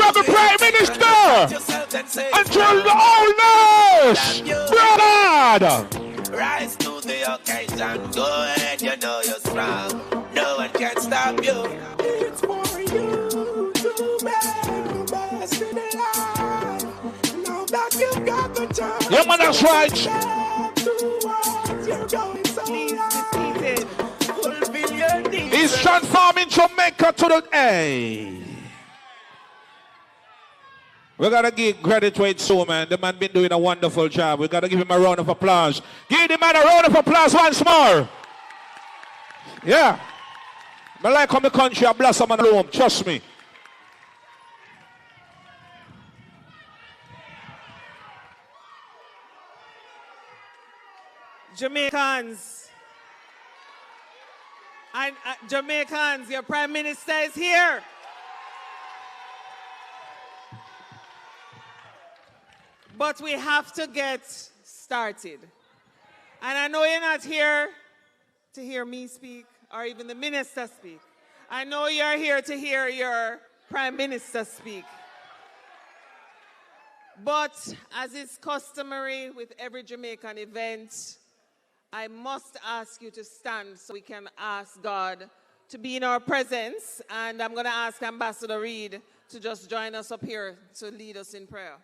love the Prime Minister until the Holness, brother. Rise to the occasion, go ahead, you know you're strong. No one can stop you. It's for you to make the best in life. Now that you've got the chance. Yeah, man, that's right. He's transforming Jamaica to the A. We gotta give credit to it so, man. The man been doing a wonderful job. We gotta give him a round of applause. Give the man a round of applause once more. Yeah. I like how my country I blossom and bloom. Trust me. Jamaicans. And Jamaicans, your Prime Minister is here. But we have to get started. And I know you're not here to hear me speak or even the minister speak. I know you're here to hear your Prime Minister speak. But as is customary with every Jamaican event, I must ask you to stand so we can ask God to be in our presence. And I'm going to ask Ambassador Reid to just join us up here to lead us in prayer.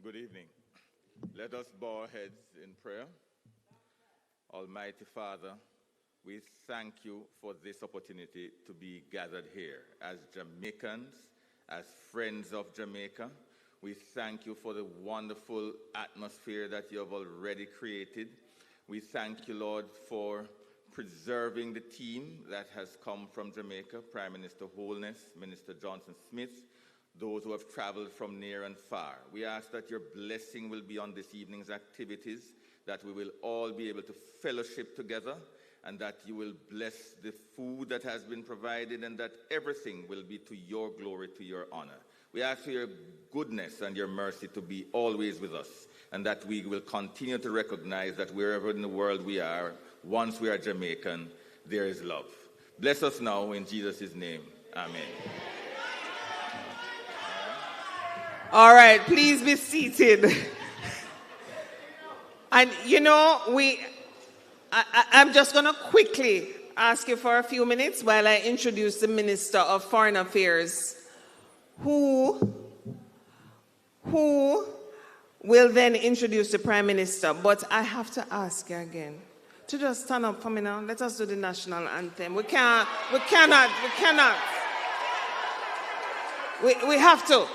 Good evening. Let us bow our heads in prayer. Almighty Father, we thank you for this opportunity to be gathered here as Jamaicans, as friends of Jamaica. We thank you for the wonderful atmosphere that you have already created. We thank you, Lord, for preserving the team that has come from Jamaica, Prime Minister Holness, Minister Johnson Smith, those who have traveled from near and far. We ask that your blessing will be on this evening's activities, that we will all be able to fellowship together, and that you will bless the food that has been provided, and that everything will be to your glory, to your honor. We ask for your goodness and your mercy to be always with us, and that we will continue to recognize that wherever in the world we are, once we are Jamaican, there is love. Bless us now in Jesus' name. Amen. All right, please be seated. And you know, I'm just going to quickly ask you for a few minutes while I introduce the Minister of Foreign Affairs, who will then introduce the Prime Minister. But I have to ask you again to just stand up for me now. Let us do the national anthem. We cannot. We have to.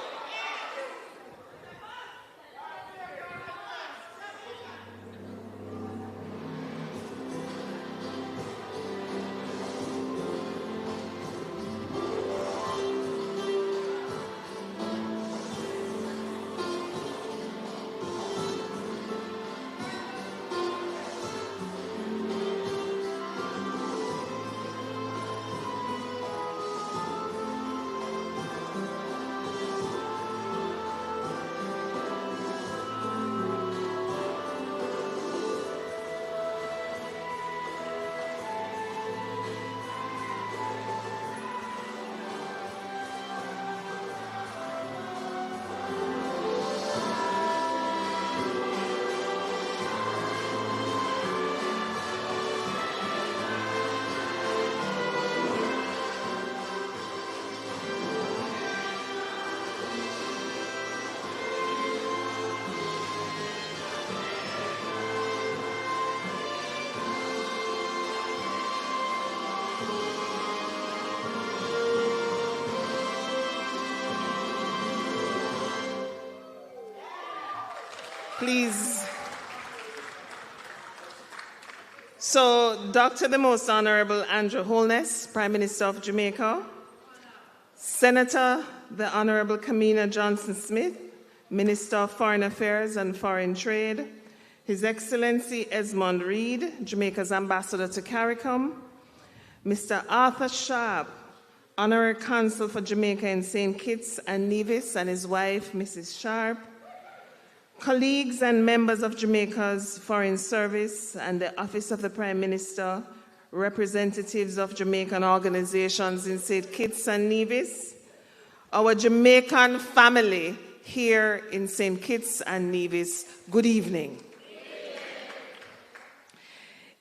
Please. So, Dr. the Most Honorable Andrew Holness, Prime Minister of Jamaica, Senator the Honorable Kamina Johnson-Smith, Minister of Foreign Affairs and Foreign Trade, His Excellency Esmond Reid, Jamaica's Ambassador to CARICOM, Mr. Arthur Sharp, Honorary Consul for Jamaica in St. Kitts and Nevis, and his wife, Mrs. Sharp, Colleagues and members of Jamaica's Foreign Service and the Office of the Prime Minister, representatives of Jamaican organizations in St. Kitts and Nevis, our Jamaican family here in St. Kitts and Nevis, good evening.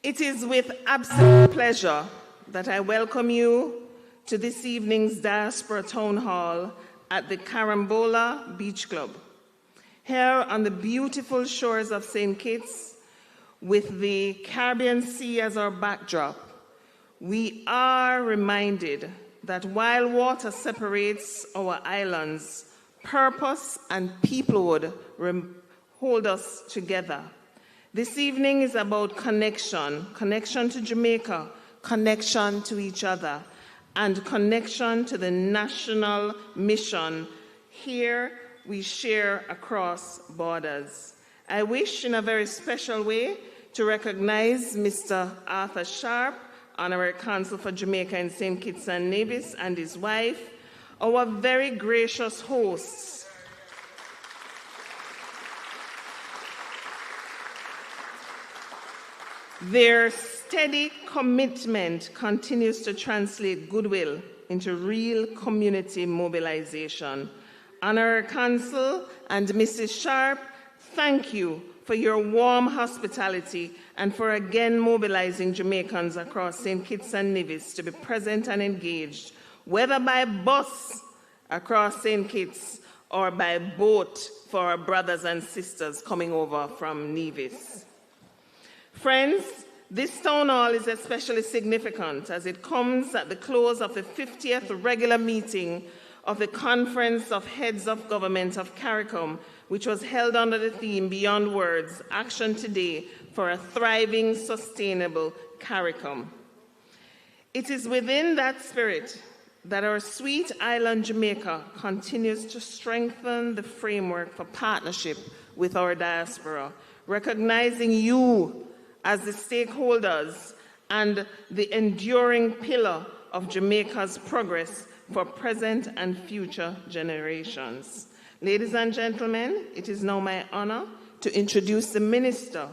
It is with absolute pleasure that I welcome you to this evening's Diaspora Town Hall at the Carambola Beach Club. Here on the beautiful shores of St. Kitts, with the Caribbean Sea as our backdrop, we are reminded that while water separates our islands, purpose and peoplehood hold us together. This evening is about connection to Jamaica, connection to each other, and connection to the national mission here we share across borders. I wish in a very special way to recognize Mr. Arthur Sharp, Honorary Consul for Jamaica in St. Kitts and Nevis, and his wife, our very gracious hosts. Their steady commitment continues to translate goodwill into real community mobilization. Honorary Consul and Mrs. Sharp, thank you for your warm hospitality and for again mobilizing Jamaicans across St. Kitts and Nevis to be present and engaged, whether by bus across St. Kitts or by boat for our brothers and sisters coming over from Nevis. Friends, this town hall is especially significant as it comes at the close of the 50th regular meeting of the Conference of Heads of Government of CARICOM, which was held under the theme Beyond Words, Action Today for a Thriving, Sustainable CARICOM. It is within that spirit that our sweet island Jamaica continues to strengthen the framework for partnership with our diaspora, recognizing you as the stakeholders and the enduring pillar of Jamaica's progress for present and future generations. Ladies and gentlemen, it is now my honor to introduce the minister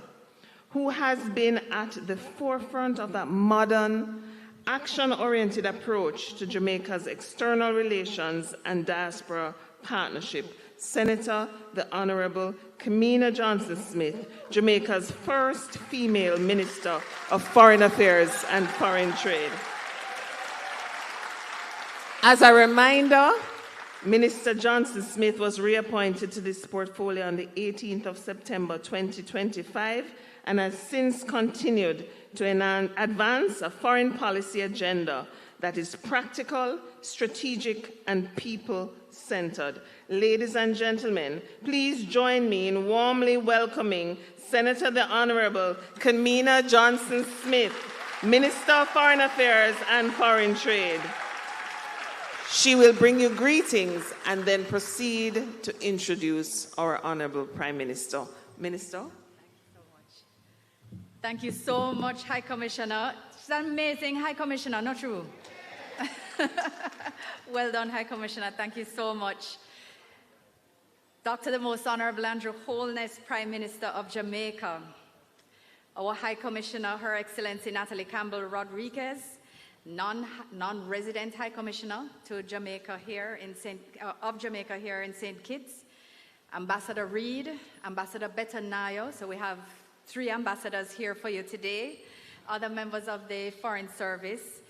who has been at the forefront of that modern, action-oriented approach to Jamaica's external relations and diaspora partnership, Senator the Honorable Kamina Johnson-Smith, Jamaica's first female Minister of Foreign Affairs and Foreign Trade. As a reminder, Minister Johnson-Smith was reappointed to this portfolio on the 18th of September 2025 and has since continued to advance a foreign policy agenda that is practical, strategic, and people-centered. Ladies and gentlemen, please join me in warmly welcoming Senator the Honorable Kamina Johnson-Smith, Minister of Foreign Affairs and Foreign Trade. She will bring you greetings and then proceed to introduce our Honorable Prime Minister. Minister? Thank you so much, High Commissioner. She's an amazing High Commissioner, not true? Well done, High Commissioner. Thank you so much. Dr. the Most Honorable Andrew Holness, Prime Minister of Jamaica. Our High Commissioner, Her Excellency Natalie Campbell Rodriguez, non-resident High Commissioner to Jamaica here in Jamaica here in St. Kitts, Ambassador Reid, Ambassador Betanayo. So we have 3 ambassadors here for you today. Other members of the Foreign Service,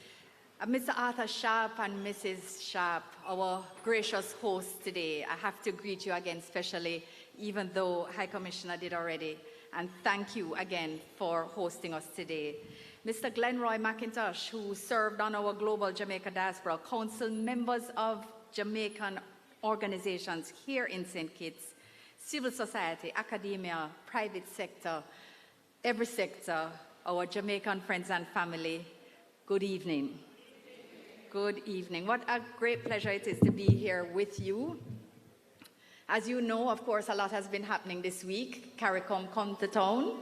Mr. Arthur Sharp and Mrs. Sharp, our gracious hosts today. I have to greet you again specially, even though High Commissioner did already. And thank you again for hosting us today. Mr. Glenroy McIntosh, who served on our Global Jamaica Diaspora Council, members of Jamaican organizations here in St. Kitts, civil society, academia, private sector, every sector, our Jamaican friends and family, good evening. Good evening. What a great pleasure it is to be here with you. As you know, of course, a lot has been happening this week. CARICOM come to town.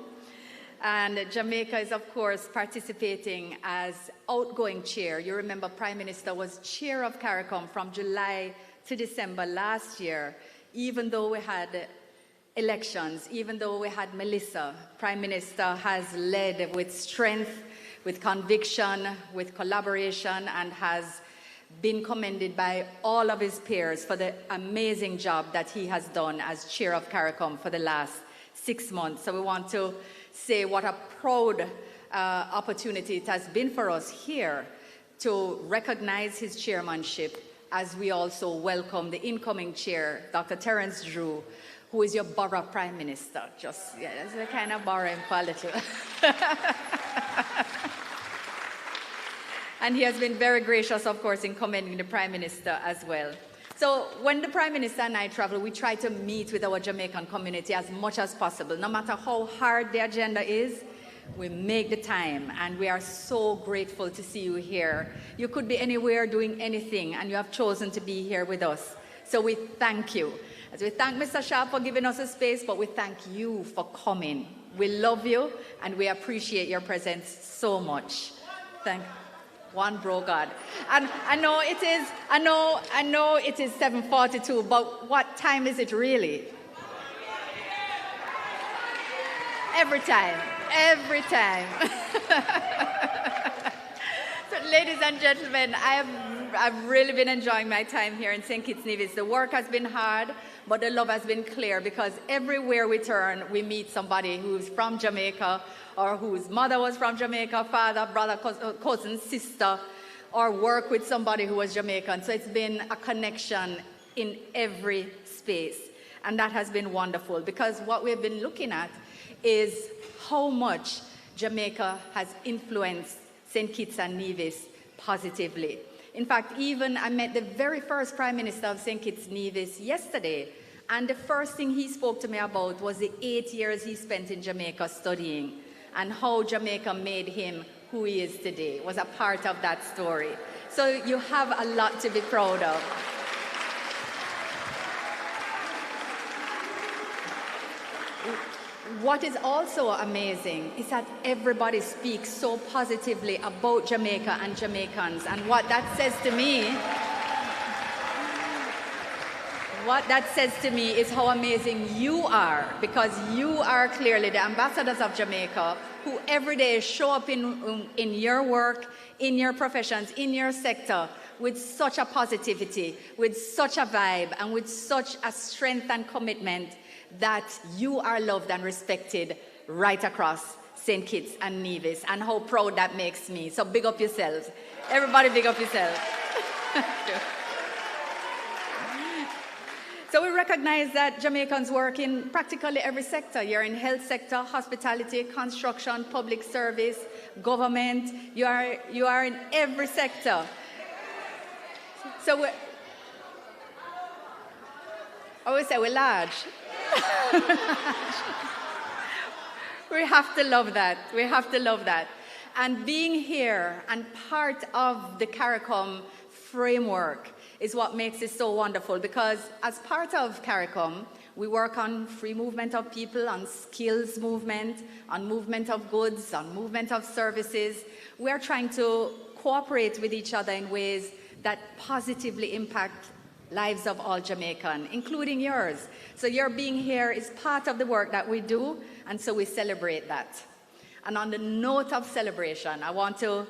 And Jamaica is, of course, participating as outgoing chair. You remember Prime Minister was chair of CARICOM from July to December last year, even though we had elections, even though we had Melissa, Prime Minister has led with strength, with conviction, with collaboration, and has been commended by all of his peers for the amazing job that he has done as chair of CARICOM for the last 6 months. So we want to say what a proud opportunity it has been for us here to recognize his chairmanship, as we also welcome the incoming chair, Dr. Terence Drew, who is your borough prime minister. Just, yeah, that's the kind of borrow him for a little. And he has been very gracious, of course, in commending the prime minister as well. So when the prime minister and I travel, we try to meet with our Jamaican community as much as possible. No matter how hard the agenda is, we make the time, and we are so grateful to see you here. You could be anywhere doing anything, and you have chosen to be here with us. So we thank you. As we thank Mr. Sharp for giving us a space, but we thank you for coming. We love you, and we appreciate your presence so much. Thank you. One bro God. And I know it is 7:42, but what time is it really? Every time. So, ladies and gentlemen, I've really been enjoying my time here in St. Kitts Nevis. The work has been hard, but the love has been clear, because everywhere we turn, we meet somebody who's from Jamaica, or whose mother was from Jamaica, father, brother, cousin, sister, or work with somebody who was Jamaican. So it's been a connection in every space. And that has been wonderful, because what we've been looking at is how much Jamaica has influenced St. Kitts and Nevis positively. In fact, even I met the very first Prime Minister of St. Kitts Nevis yesterday, and the first thing he spoke to me about was the 8 years he spent in Jamaica studying, and how Jamaica made him who he is today, was a part of that story. So you have a lot to be proud of. What is also amazing is that everybody speaks so positively about Jamaica and Jamaicans, and what that says to me is how amazing you are, because you are clearly the ambassadors of Jamaica, who every day show up in your work, in your professions, in your sector, with such a positivity, with such a vibe, and with such a strength and commitment that you are loved and respected right across St. Kitts and Nevis, and how proud that makes me. So big up yourselves. Everybody big up yourselves. So we recognize that Jamaicans work in practically every sector. You're in health sector, hospitality, construction, public service, government. You are in every sector. So I always say we're large. We have to love that. We have to love that. And being here and part of the CARICOM framework is what makes it so wonderful, because as part of CARICOM, we work on free movement of people, on skills movement, on movement of goods, on movement of services. We are trying to cooperate with each other in ways that positively impact lives of all Jamaicans, including yours. So your being here is part of the work that we do, and so we celebrate that. And on the note of celebration, I want to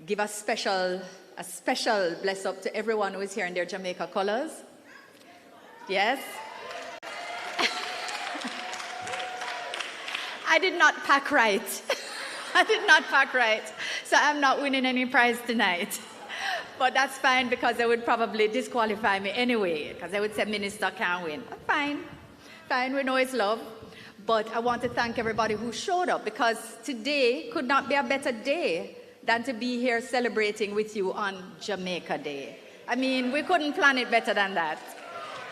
give a special bless up to everyone who is here in their Jamaica colors. Yes? I did not pack right. So I'm not winning any prize tonight. But that's fine, because they would probably disqualify me anyway, because they would say minister can't win. Fine, we know it's love. But I want to thank everybody who showed up, because today could not be a better day than to be here celebrating with you on Jamaica Day. I mean, we couldn't plan it better than that.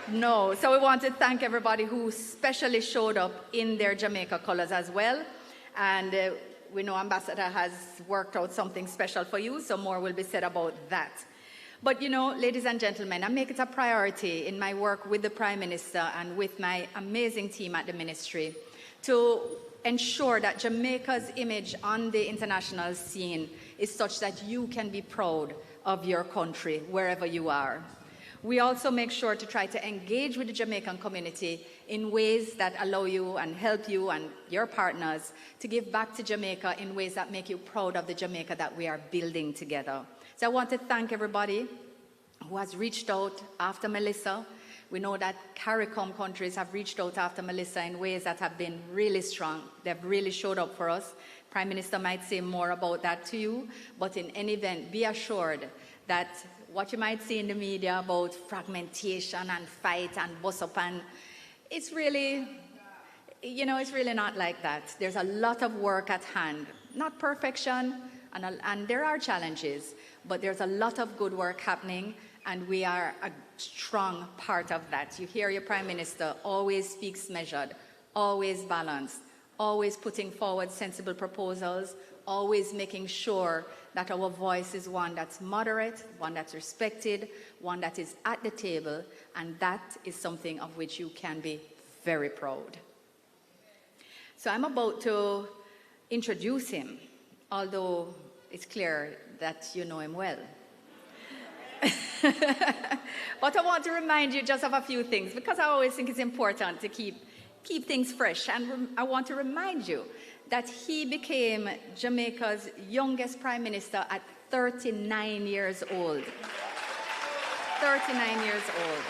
No, so we want to thank everybody who specially showed up in their Jamaica colors as well. And we know Ambassador has worked out something special for you, so more will be said about that. But you know, ladies and gentlemen, I make it a priority in my work with the Prime Minister and with my amazing team at the ministry to ensure that Jamaica's image on the international scene is such that you can be proud of your country wherever you are. We also make sure to try to engage with the Jamaican community in ways that allow you and help you and your partners to give back to Jamaica in ways that make you proud of the Jamaica that we are building together. So I want to thank everybody who has reached out after Melissa. We know that CARICOM countries have reached out after Melissa in ways that have been really strong. They've really showed up for us. Prime Minister might say more about that to you, but in any event, be assured that what you might see in the media about fragmentation and fight and bust up, and it's really, it's really not like that. There's a lot of work at hand. Not perfection, and there are challenges, but there's a lot of good work happening, and we are a strong part of that. You hear your Prime Minister always speaks measured, always balanced, always putting forward sensible proposals, always making sure that our voice is one that's moderate, one that's respected, one that is at the table, and that is something of which you can be very proud. So I'm about to introduce him, although it's clear that you know him well. But I want to remind you just of a few things, because I always think it's important to keep things fresh. And I want to remind you that he became Jamaica's youngest prime minister at 39 years old. 39 years old.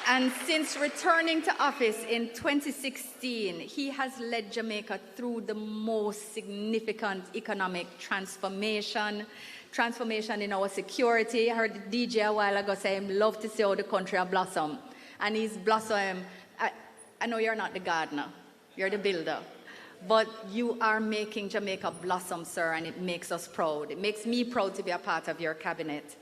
And since returning to office in 2016, he has led Jamaica through the most significant economic transformation in our security. I heard the DJ a while ago say him love to see how the country has blossomed. And he's blossomed. I know you're not the gardener, you're the builder. But you are making Jamaica blossom, sir, and it makes us proud. It makes me proud to be a part of your cabinet.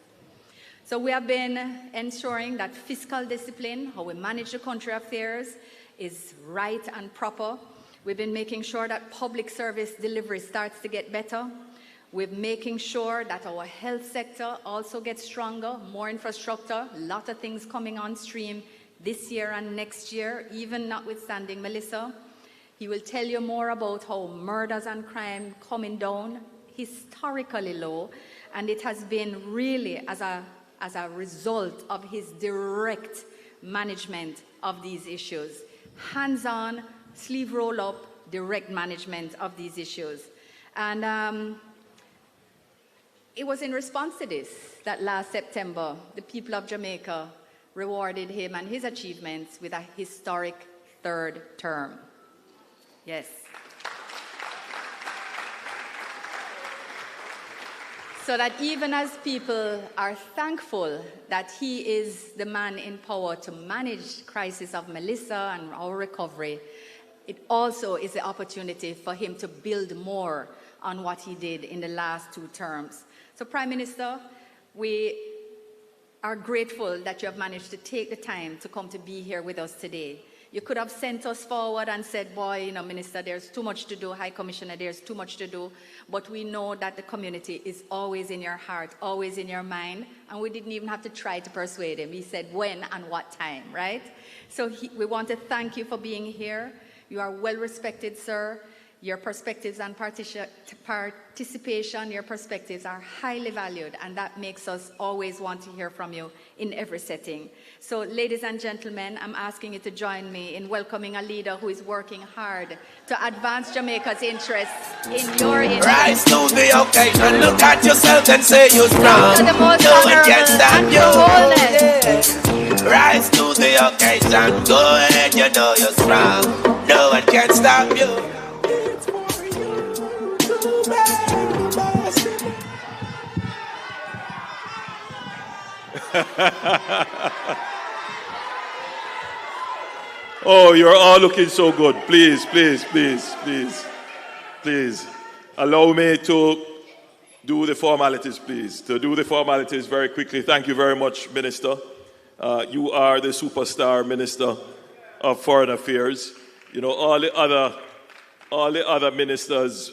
So we have been ensuring that fiscal discipline, how we manage the country affairs, is right and proper. We've been making sure that public service delivery starts to get better. We're making sure that our health sector also gets stronger, more infrastructure, a lot of things coming on stream this year and next year, even notwithstanding Melissa. He will tell you more about how murders and crime coming down historically low, and it has been really as a result of his direct management of these issues. Hands-on, sleeve roll-up, direct management of these issues. And it was in response to this that last September, the people of Jamaica rewarded him and his achievements with a historic third term. Yes. So that even as people are thankful that he is the man in power to manage crisis of Melissa and our recovery, it also is the opportunity for him to build more on what he did in the last 2 terms. So, Prime Minister, we are grateful that you have managed to take the time to come to be here with us today. You could have sent us forward and said, boy, Minister, there's too much to do. High Commissioner, there's too much to do. But we know that the community is always in your heart, always in your mind. And we didn't even have to try to persuade him. He said when and what time, right? So we want to thank you for being here. You are well respected, sir. Your perspectives and participation, your perspectives are highly valued, and that makes us always want to hear from you in every setting. So, ladies and gentlemen, I'm asking you to join me in welcoming a leader who is working hard to advance Jamaica's interests in your interest. Rise to the occasion, look at yourself and say you're strong. To the Most No one can stop you. Holness. Rise to the occasion, go ahead, you know you're strong. No one can stop you. Oh, you're all looking so good. Please, allow me to do the formalities, please. To do the formalities very quickly. Thank you very much, Minister. You are the superstar Minister of Foreign Affairs. All the other ministers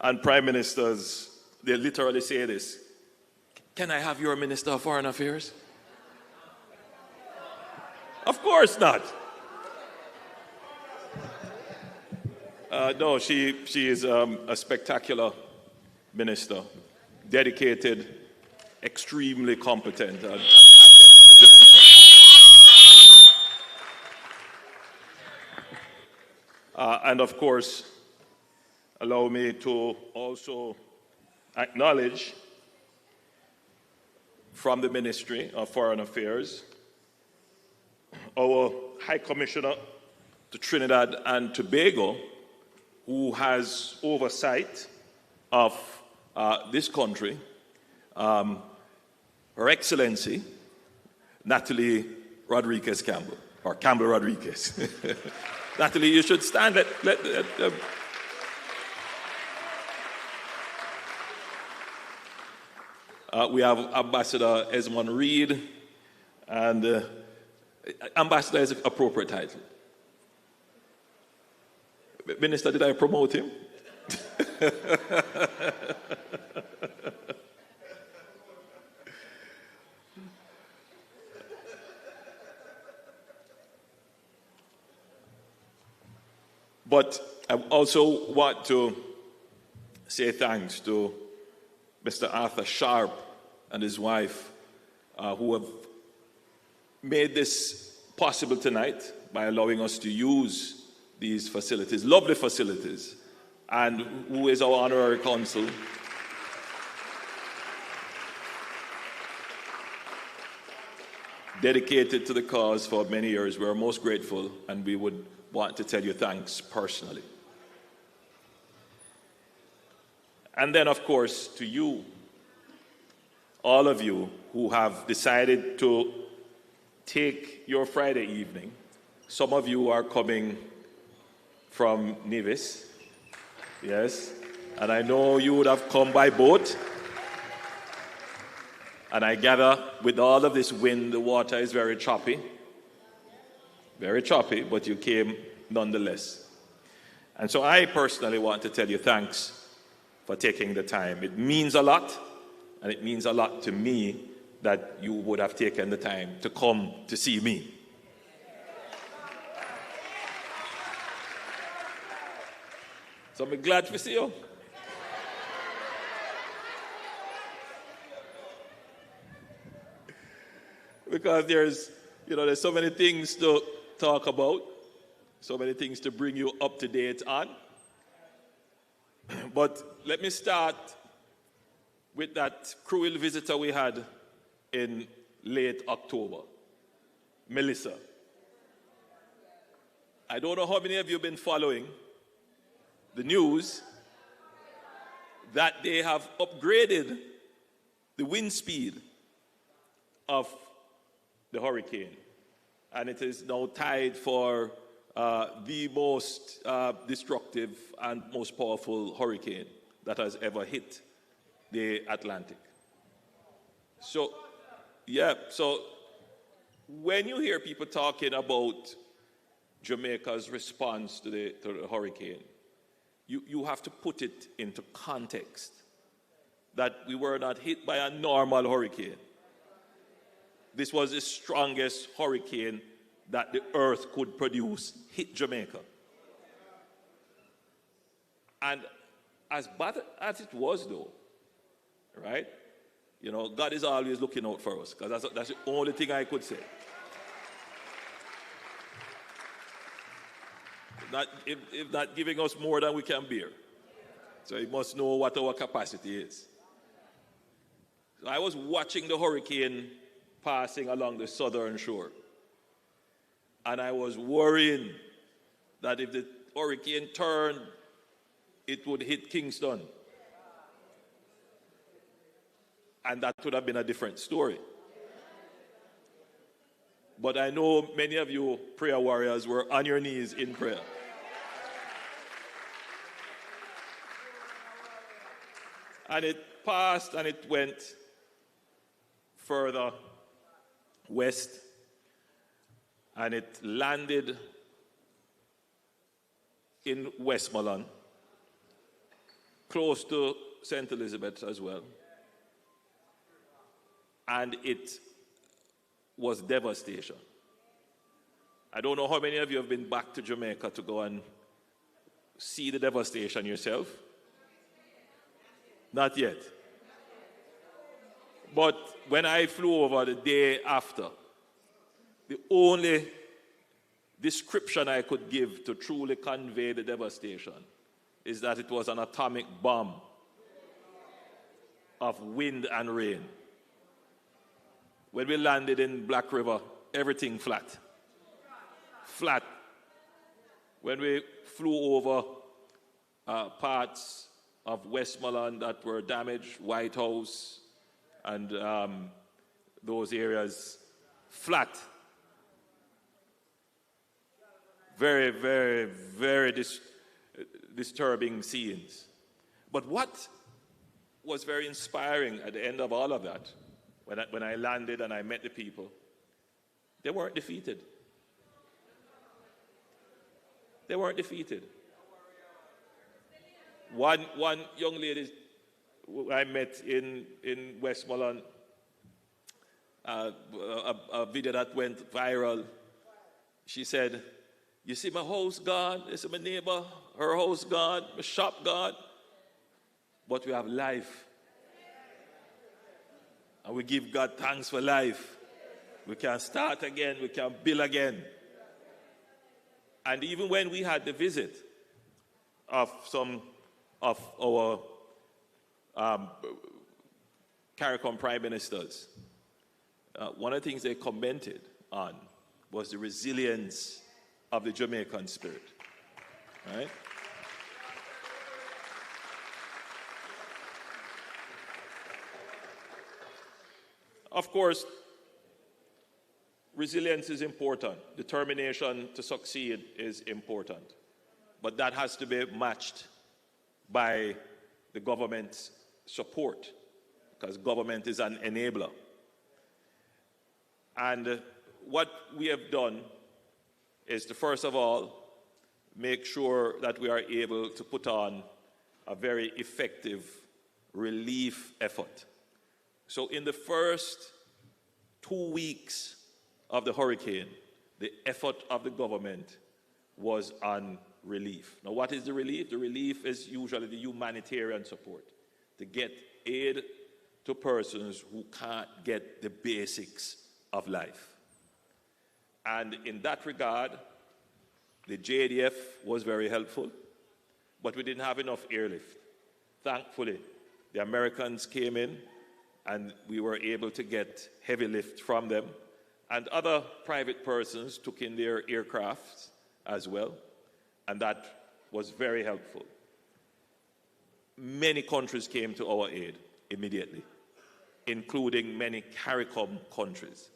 and prime ministers, they literally say this. Can I have your Minister of Foreign Affairs? Of course not. No, she is a spectacular minister, dedicated extremely competent and assets to Jamaica. And of course, allow me to also acknowledge from the Ministry of Foreign Affairs, our High Commissioner to Trinidad and Tobago, who has oversight of this country, Her Excellency Natalie Rodriguez Campbell, or Campbell Rodriguez. Natalie, you should stand. We have Ambassador Esmond Reed, and Ambassador is an appropriate title. Minister, did I promote him? But I also want to say thanks to Mr. Arthur Sharp and his wife, who have made this possible tonight by allowing us to use these facilities, lovely facilities, and who is our honorary consul. Dedicated to the cause for many years. We are most grateful, and we would want to tell you thanks personally. And then, of course, to you, all of you who have decided to take your Friday evening. Some of you are coming from Nevis, yes, and I know you would have come by boat. And I gather with all of this wind, the water is very choppy, but you came nonetheless. And so I personally want to tell you thanks for taking the time. It means a lot, and it means a lot to me that you would have taken the time to come to see me. So I'm glad to see you. Because there's so many things to talk about, so many things to bring you up to date on. But let me start with that cruel visitor we had in late October, Melissa. I don't know how many of you have been following the news that they have upgraded the wind speed of the hurricane, and it is now tied for the most destructive and most powerful hurricane that has ever hit the Atlantic. So when you hear people talking about Jamaica's response to the hurricane, you have to put it into context that we were not hit by a normal hurricane. This was the strongest hurricane that the earth could produce, hit Jamaica. And as bad as it was, though, right? God is always looking out for us, because that's the only thing I could say. If not giving us more than we can bear. So he must know what our capacity is. So I was watching the hurricane passing along the southern shore, and I was worrying that if the hurricane turned, it would hit Kingston, and that would have been a different story. But I know many of you prayer warriors were on your knees in prayer. And it passed and it went further west, and it landed in Westmoreland, close to St. Elizabeth as well. And it was devastation. I don't know how many of you have been back to Jamaica to go and see the devastation yourself. Not yet. But when I flew over the day after, the only description I could give to truly convey the devastation is that it was an atomic bomb of wind and rain. When we landed in Black River, everything flat. Flat. When we flew over parts of Westmoreland that were damaged, White House, and those areas, flat. Very, very, very disturbing scenes. But what was very inspiring at the end of all of that, when I landed and I met the people, they weren't defeated. They weren't defeated. One young lady I met in Westmoreland, a video that went viral, she said, "You see my house gone, you see my neighbor, her house gone, my shop gone, but we have life. And we give God thanks for life. We can start again, we can build again." And even when we had the visit of some of our CARICOM prime ministers, one of the things they commented on was the resilience of the Jamaican spirit. Right? Of course, resilience is important. Determination to succeed is important. But that has to be matched by the government's support, because government is an enabler. And what we have done is to, first of all, make sure that we are able to put on a very effective relief effort. So in the first 2 weeks of the hurricane, the effort of the government was on relief. Now, what is the relief? The relief is usually the humanitarian support, to get aid to persons who can't get the basics of life. And in that regard, the JDF was very helpful, but we didn't have enough airlift. Thankfully, the Americans came in, and we were able to get heavy lift from them. And other private persons took in their aircrafts as well, and that was very helpful. Many countries came to our aid immediately, including many CARICOM countries.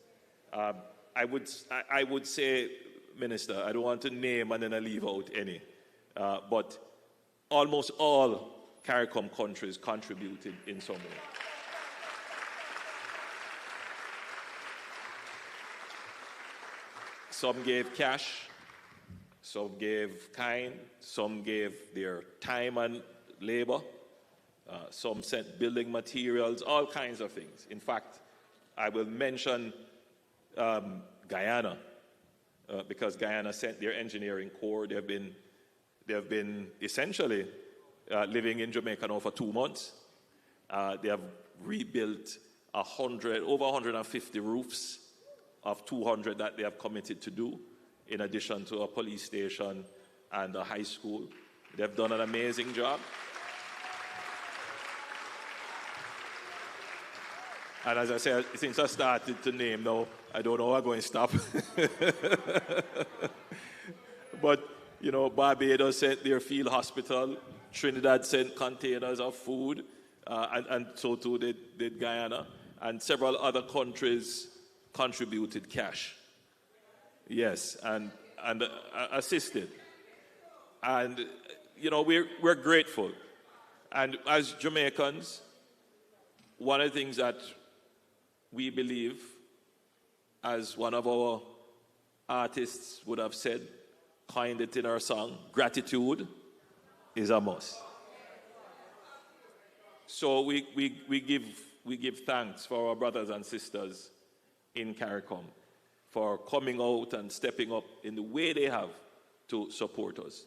I would say, Minister, I don't want to name and then I leave out any, but almost all CARICOM countries contributed in some way. Some gave cash, some gave kind, some gave their time and labor, some sent building materials, all kinds of things. In fact, I will mention Guyana, because Guyana sent their engineering corps. They have been essentially living in Jamaica now for 2 months. They have rebuilt over 150 roofs of 200 that they have committed to do, in addition to a police station and a high school. They've done an amazing job. And as I said, since I started to name now, I don't know how I'm going to stop. But, you know, Barbados sent their field hospital, Trinidad sent containers of food, and so too did Guyana, and several other countries contributed cash. Yes, and assisted. And, you know, we're grateful. And as Jamaicans, one of the things that we believe, as one of our artists would have said, coined it in our song, gratitude is a must. So we give thanks for our brothers and sisters in CARICOM for coming out and stepping up in the way they have to support us.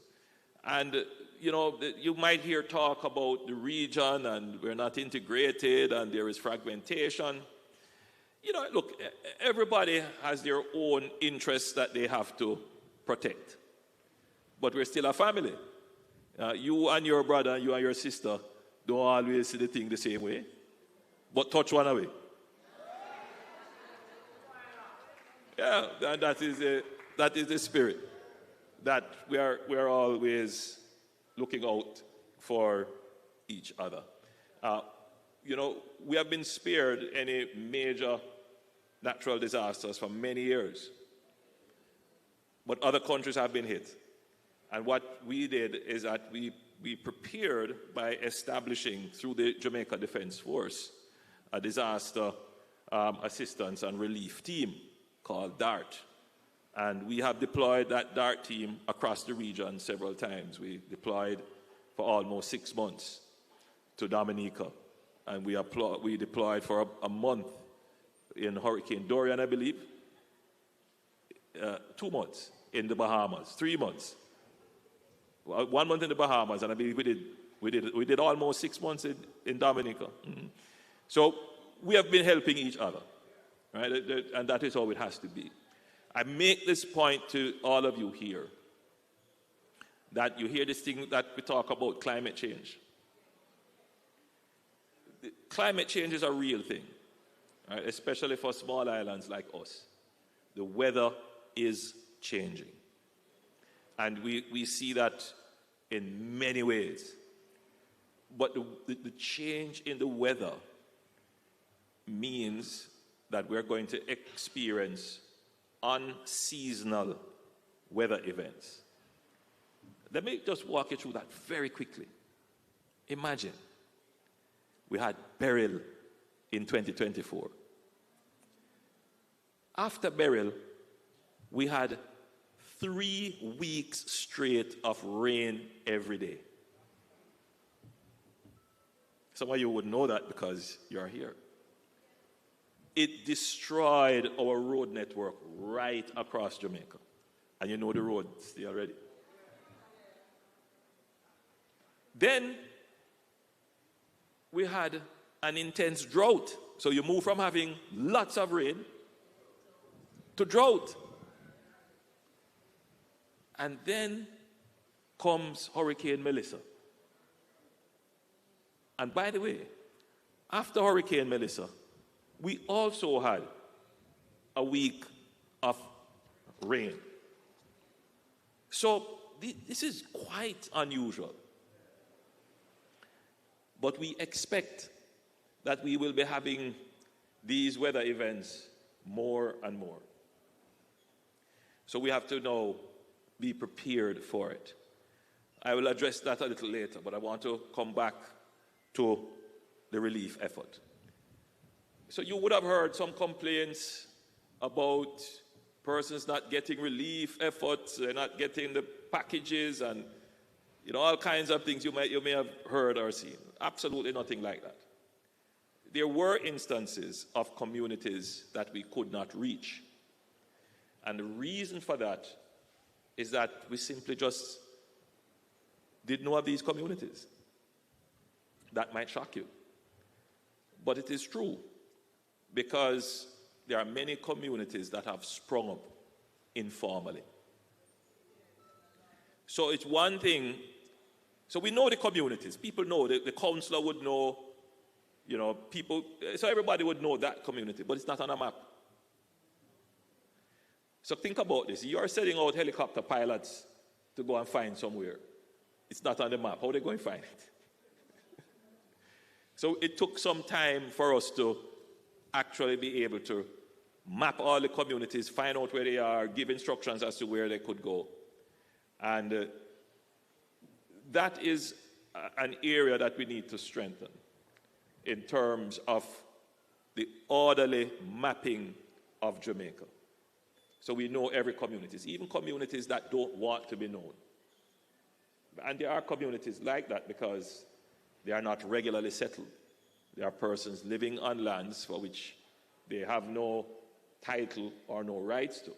And, you might hear talk about the region and we're not integrated and there is fragmentation. Look, everybody has their own interests that they have to protect. But we're still a family. You and your brother, you and your sister don't always see the thing the same way, but touch one away. Yeah, and that is the spirit, that we are always looking out for each other. We have been spared any major natural disasters for many years, but other countries have been hit. And what we did is that we prepared by establishing, through the Jamaica Defense Force, a disaster assistance and relief team called DART. And we have deployed that DART team across the region several times. We deployed for almost 6 months to Dominica. And we deployed for a month in Hurricane Dorian, I believe. 2 months in the Bahamas, 3 months. 1 month in the Bahamas, and I believe we did almost 6 months in Dominica. Mm-hmm. So we have been helping each other, right? And that is how it has to be. I make this point to all of you here, that you hear this thing that we talk about, climate change. Climate change is a real thing, right? Especially for small islands like us. The weather is changing. And we see that in many ways. But the change in the weather means that we're going to experience unseasonal weather events. Let me just walk you through that very quickly. Imagine we had Beryl in 2024. After Beryl, we had 3 weeks straight of rain every day. Some of you would know that because you're here. It destroyed our road network right across Jamaica. And you know the roads there already. Then we had an intense drought. So you move from having lots of rain to drought. And then comes Hurricane Melissa. And by the way, after Hurricane Melissa, we also had a week of rain. So this is quite unusual. But we expect that we will be having these weather events more and more. So we have to now be prepared for it. I will address that a little later, but I want to come back to the relief effort. So you would have heard some complaints about persons not getting relief efforts, they're not getting the packages, and all kinds of things you may have heard or seen. Absolutely nothing like that. There were instances of communities that we could not reach. And the reason for that is that we simply just didn't know of these communities. That might shock you. But it is true, because there are many communities that have sprung up informally. So it's one thing, so we know the communities. People know, the councillor would know, people, so everybody would know that community, but it's not on a map. So think about this. You are sending out helicopter pilots to go and find somewhere. It's not on the map. How are they going to find it? So it took some time for us to actually be able to map all the communities, find out where they are, give instructions as to where they could go. And that is an area that we need to strengthen in terms of the orderly mapping of Jamaica. So we know every community, even communities that don't want to be known. And there are communities like that because they are not regularly settled. There are persons living on lands for which they have no title or no rights to,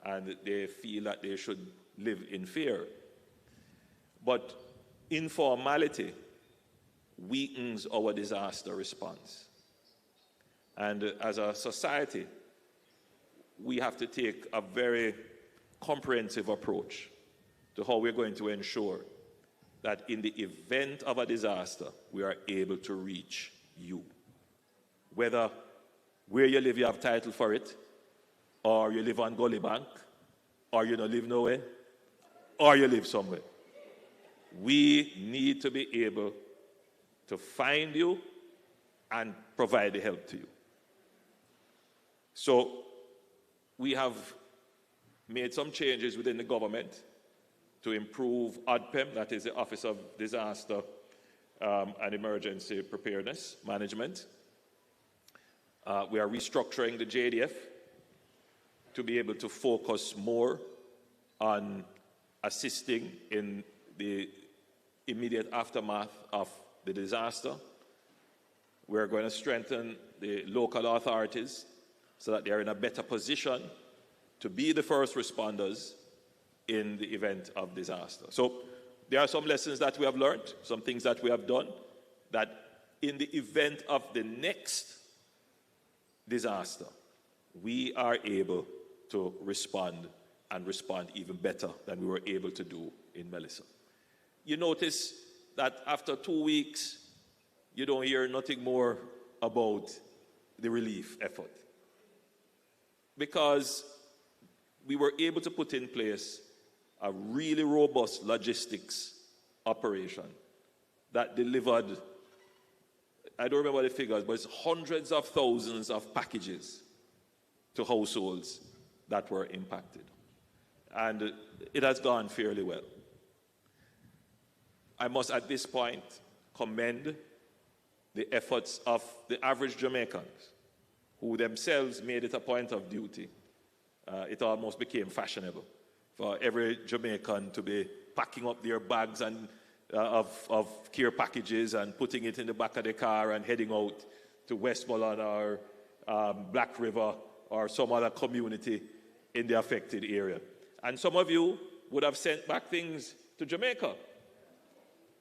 and they feel that they should live in fear. But informality weakens our disaster response. And as a society, we have to take a very comprehensive approach to how we're going to ensure that in the event of a disaster, we are able to reach you. Whether where you live, you have title for it, or you live on Gully Bank, or you don't live nowhere, or you live somewhere. We need to be able to find you and provide the help to you. So we have made some changes within the government to improve ODPEM, that is the Office of Disaster and Emergency Preparedness Management. We are restructuring the JDF to be able to focus more on assisting in the immediate aftermath of the disaster. We're going to strengthen the local authorities so that they're in a better position to be the first responders in the event of disaster. So there are some lessons that we have learned, some things that we have done, that in the event of the next disaster, we are able to respond and respond even better than we were able to do in Melissa. You notice that after 2 weeks, you don't hear nothing more about the relief effort, because we were able to put in place a really robust logistics operation that delivered, I don't remember the figures, but it's hundreds of thousands of packages to households that were impacted. And it has gone fairly well. I must at this point commend the efforts of the average Jamaicans, who themselves made it a point of duty. It almost became fashionable for every Jamaican to be packing up their bags and of care packages and putting it in the back of the car and heading out to Westmoreland or Black River or some other community in the affected area. And some of you would have sent back things to Jamaica,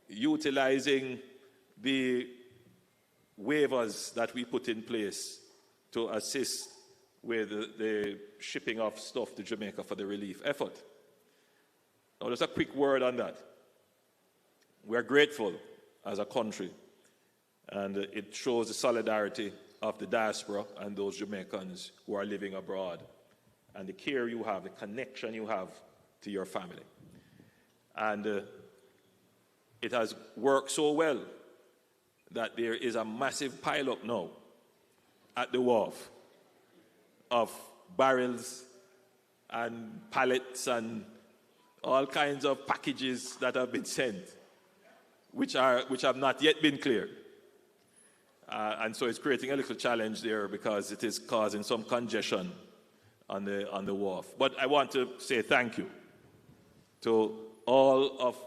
utilizing the waivers that we put in place to assist with the shipping of stuff to Jamaica for the relief effort. Now, just a quick word on that. We're grateful as a country, and it shows the solidarity of the diaspora and those Jamaicans who are living abroad, and the care you have, the connection you have to your family. And it has worked so well that there is a massive pile-up now at the wharf of barrels and pallets and all kinds of packages that have been sent, which have not yet been cleared. And so it's creating a little challenge there because it is causing some congestion on the wharf. But I want to say thank you to all of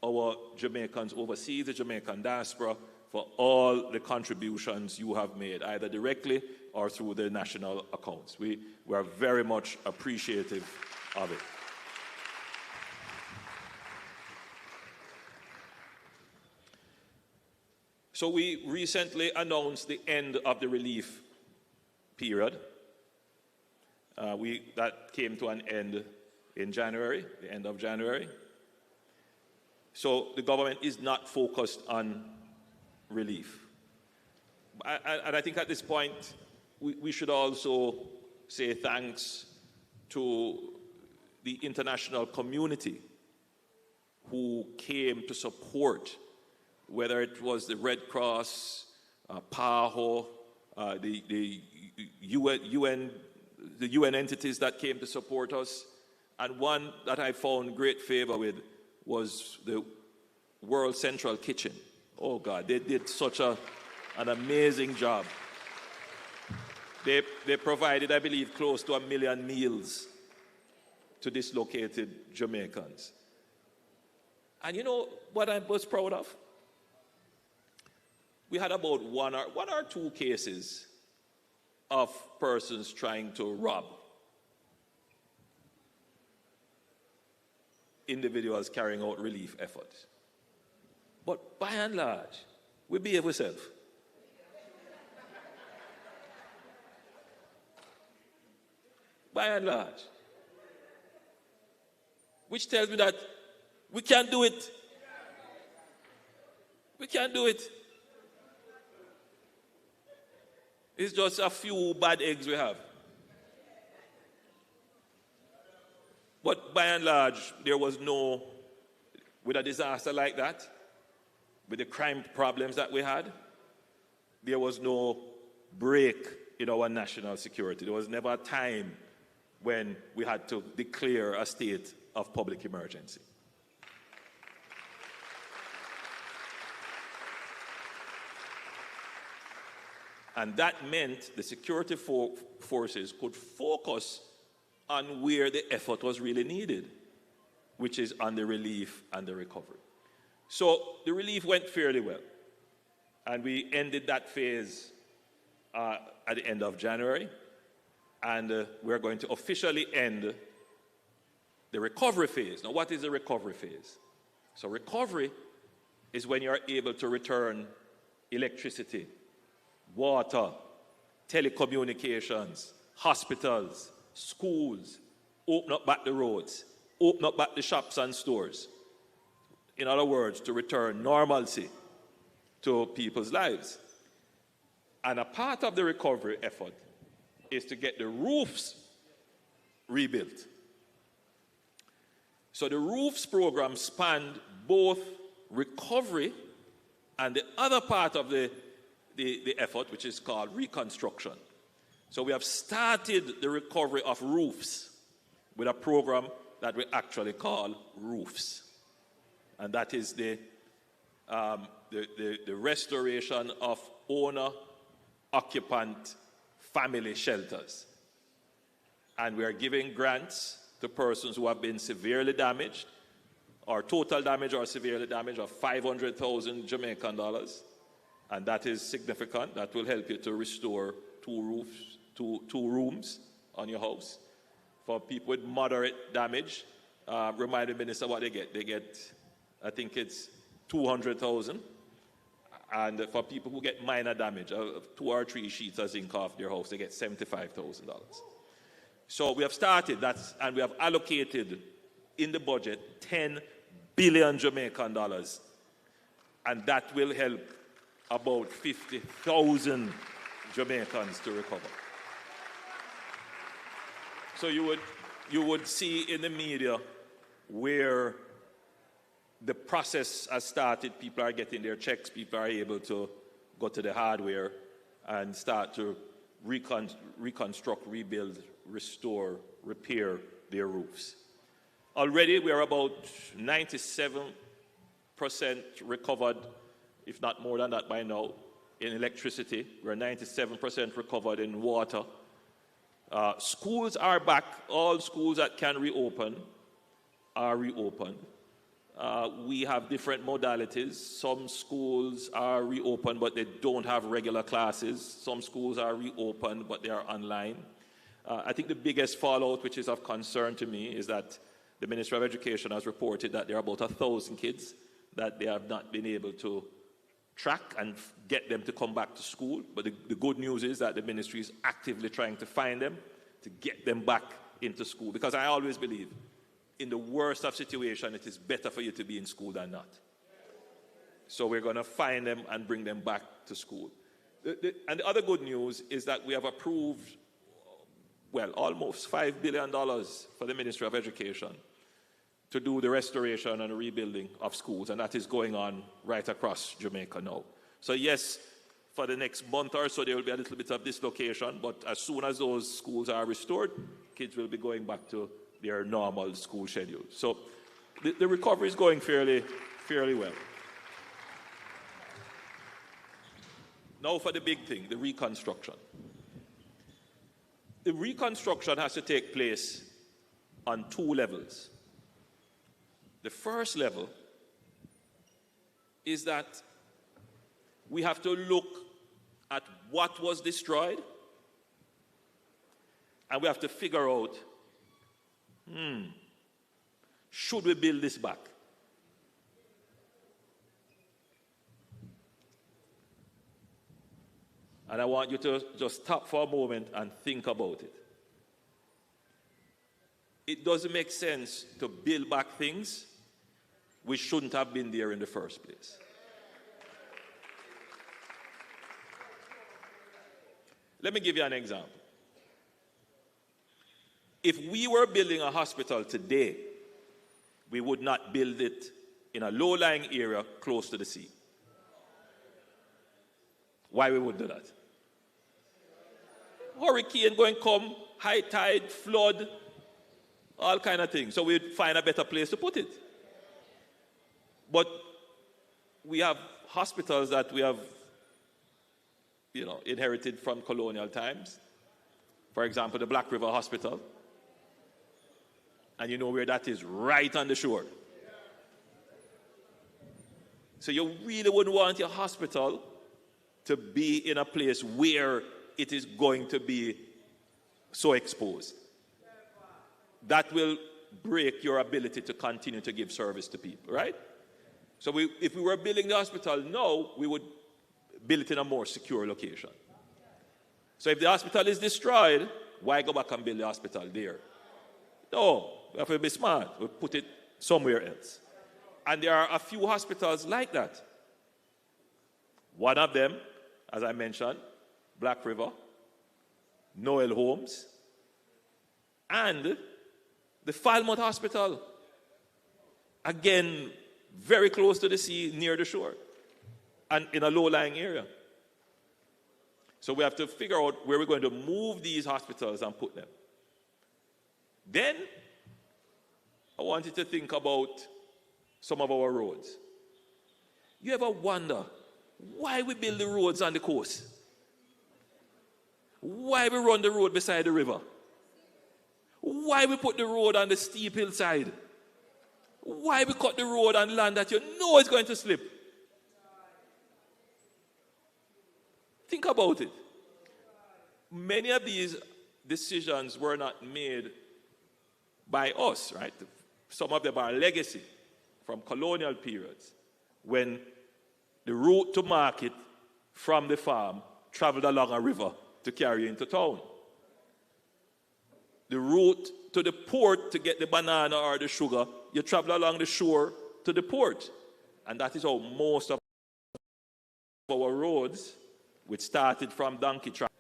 our Jamaicans overseas, the Jamaican diaspora, for all the contributions you have made, either directly or through the national accounts. We are very much appreciative of it. So we recently announced the end of the relief period. That came to an end in January, the end of January. So the government is not focused on relief. And I think at this point, we should also say thanks to the international community who came to support, whether it was the Red Cross, PAHO, the UN entities that came to support us. And one that I found great favor with was the World Central Kitchen. Oh God, they did such an amazing job. They provided, I believe, close to 1 million meals to dislocated Jamaicans. And you know what I was proud of? We had about one or two cases of persons trying to rob. individuals carrying out relief efforts. But by and large, we behave ourselves. By and large. Which tells me that we can't do it. We can't do it. It's just a few bad eggs we have. But by and large, there was no, with a disaster like that, with the crime problems that we had, there was no break in our national security. There was never a time when we had to declare a state of public emergency. And that meant the security forces could focus on where the effort was really needed, which is on the relief and the recovery. So the relief went fairly well. And we ended that phase at the end of January. And we're going to officially end the recovery phase. Now, what is the recovery phase? So recovery is when you're able to return electricity, water, telecommunications, hospitals, schools, open up back the roads, open up back the shops and stores. In other words, to return normalcy to people's lives. And a part of the recovery effort is to get the roofs rebuilt. So the roofs program spanned both recovery and the other part of the effort, which is called Reconstruction. So we have started the recovery of roofs with a program that we actually call Roofs. And that is the restoration of owner-occupant family shelters. And we are giving grants to persons who have been severely damaged, or total damage or severely damaged, of 500,000 Jamaican dollars. And that is significant. That will help you to restore two rooms on your house. For people with moderate damage, remind the minister what they get. They get, I think it's 200,000. And for people who get minor damage, 2 or 3 sheets of zinc off their house, they get $75,000. So we have started that, and we have allocated in the budget 10 billion Jamaican dollars. And that will help about 50,000 Jamaicans to recover. So you would see in the media where the process has started. People are getting their checks. People are able to go to the hardware and start to reconstruct, rebuild, restore, repair their roofs. Already we are about 97% recovered, if not more than that by now, in electricity. We're 97% recovered in water. Schools are back. All schools that can reopen are reopened. We have different modalities. Some schools are reopened, but they don't have regular classes. Some schools are reopened, but they are online. I think the biggest fallout, which is of concern to me, is that the Ministry of Education has reported that there are about 1,000 kids that they have not been able to track and get them to come back to school. But the good news is that the ministry is actively trying to find them, to get them back into school. Because I always believe, in the worst of situations, it is better for you to be in school than not. So we're going to find them and bring them back to school. And the other good news is that we have approved, well, almost $5 billion for the Ministry of Education to do the restoration and rebuilding of schools, and that is going on right across Jamaica now. So yes, for the next month or so, there will be a little bit of dislocation, but as soon as those schools are restored, kids will be going back to their normal school schedule. So the recovery is going fairly well. Now for the big thing, the reconstruction. The reconstruction has to take place on 2 levels. The first level is that we have to look at what was destroyed, and we have to figure out, Should we build this back? And I want you to just stop for a moment and think about it. It doesn't make sense to build back things which shouldn't have been there in the first place. Let me give you an example. If we were building a hospital today, we would not build it in a low-lying area close to the sea. Why we would do that? Hurricane going to come, high tide, flood, all kind of things. So we'd find a better place to put it. But we have hospitals that we have, inherited from colonial times. For example, the Black River Hospital. And you know where that is, right on the shore. So you really wouldn't want your hospital to be in a place where it is going to be so exposed. That will break your ability to continue to give service to people, right? So if we were building the hospital now, we would build it in a more secure location. So if the hospital is destroyed, why go back and build the hospital there? No, we have to be smart. We put it somewhere else. And there are a few hospitals like that. One of them, as I mentioned, Black River, Noel Homes, and the Falmouth Hospital. Again, very close to the sea, near the shore, and in a low-lying area. So we have to figure out where we're going to move these hospitals and put them. Then, I want you to think about some of our roads. You ever wonder why we build the roads on the coast? Why we run the road beside the river? Why we put the road on the steep hillside? Why we cut the road on land that you know is going to slip? Think about it. Many of these decisions were not made by us, right? Some of them are legacy from colonial periods when the route to market from the farm traveled along a river to carry into town. The route to the port to get the banana or the sugar, you travel along the shore to the port. And that is how most of our roads, which started from donkey track,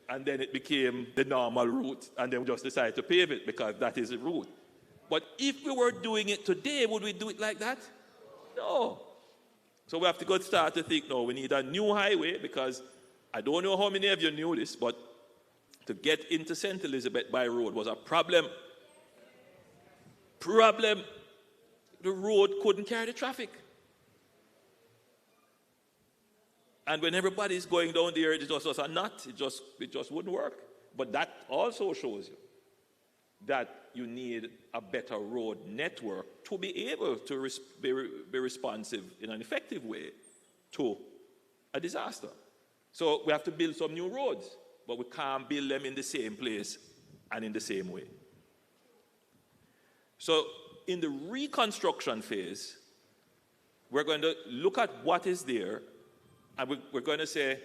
and then it became the normal route, and then we just decided to pave it because that is the route. But if we were doing it today, would we do it like that? No. So we have to go start to think, no, we need a new highway, because I don't know how many of you knew this, but to get into St. Elizabeth by road was a problem. The road couldn't carry the traffic. And when everybody's going down there, it just was a knot. It just wouldn't work. But that also shows you that you need a better road network to be able to be responsive in an effective way to a disaster. So we have to build some new roads, but we can't build them in the same place and in the same way. So in the reconstruction phase, we're going to look at what is there, and we're going to say,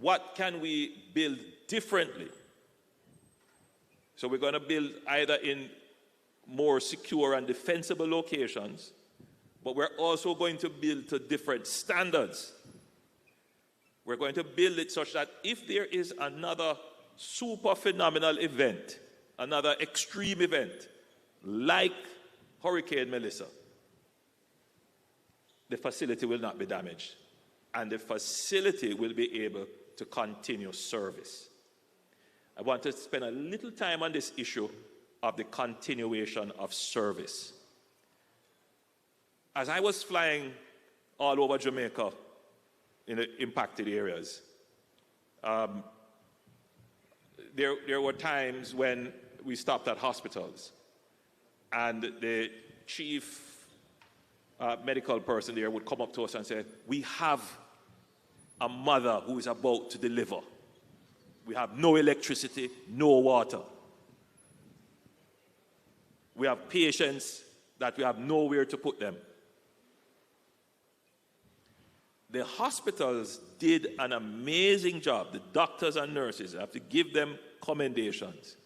what can we build differently? So we're going to build either in more secure and defensible locations, but we're also going to build to different standards. We're going to build it such that if there is another super phenomenal event, another extreme event, like Hurricane Melissa, the facility will not be damaged, and the facility will be able to continue service. I want to spend a little time on this issue of the continuation of service. As I was flying all over Jamaica in the impacted areas, there were times when we stopped at hospitals, and the chief medical person there would come up to us and say, "We have a mother who is about to deliver. We have no electricity, no water." We have patients that we have nowhere to put them. The hospitals did an amazing job. The doctors and nurses, I have to give them commendations.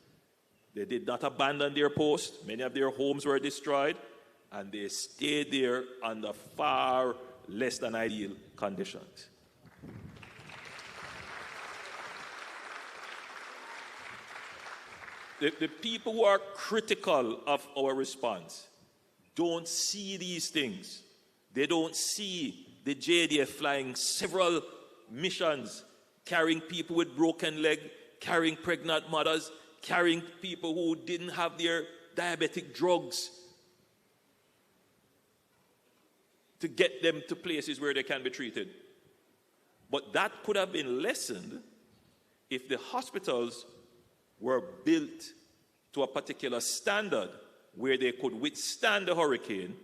They did not abandon their post. Many of their homes were destroyed, and they stayed there under far less than ideal conditions. The people who are critical of our response don't see these things. They don't see the JDF flying several missions, carrying people with broken leg, carrying pregnant mothers, carrying people who didn't have their diabetic drugs to get them to places where they can be treated. But that could have been lessened if the hospitals were built to a particular standard where they could withstand the hurricane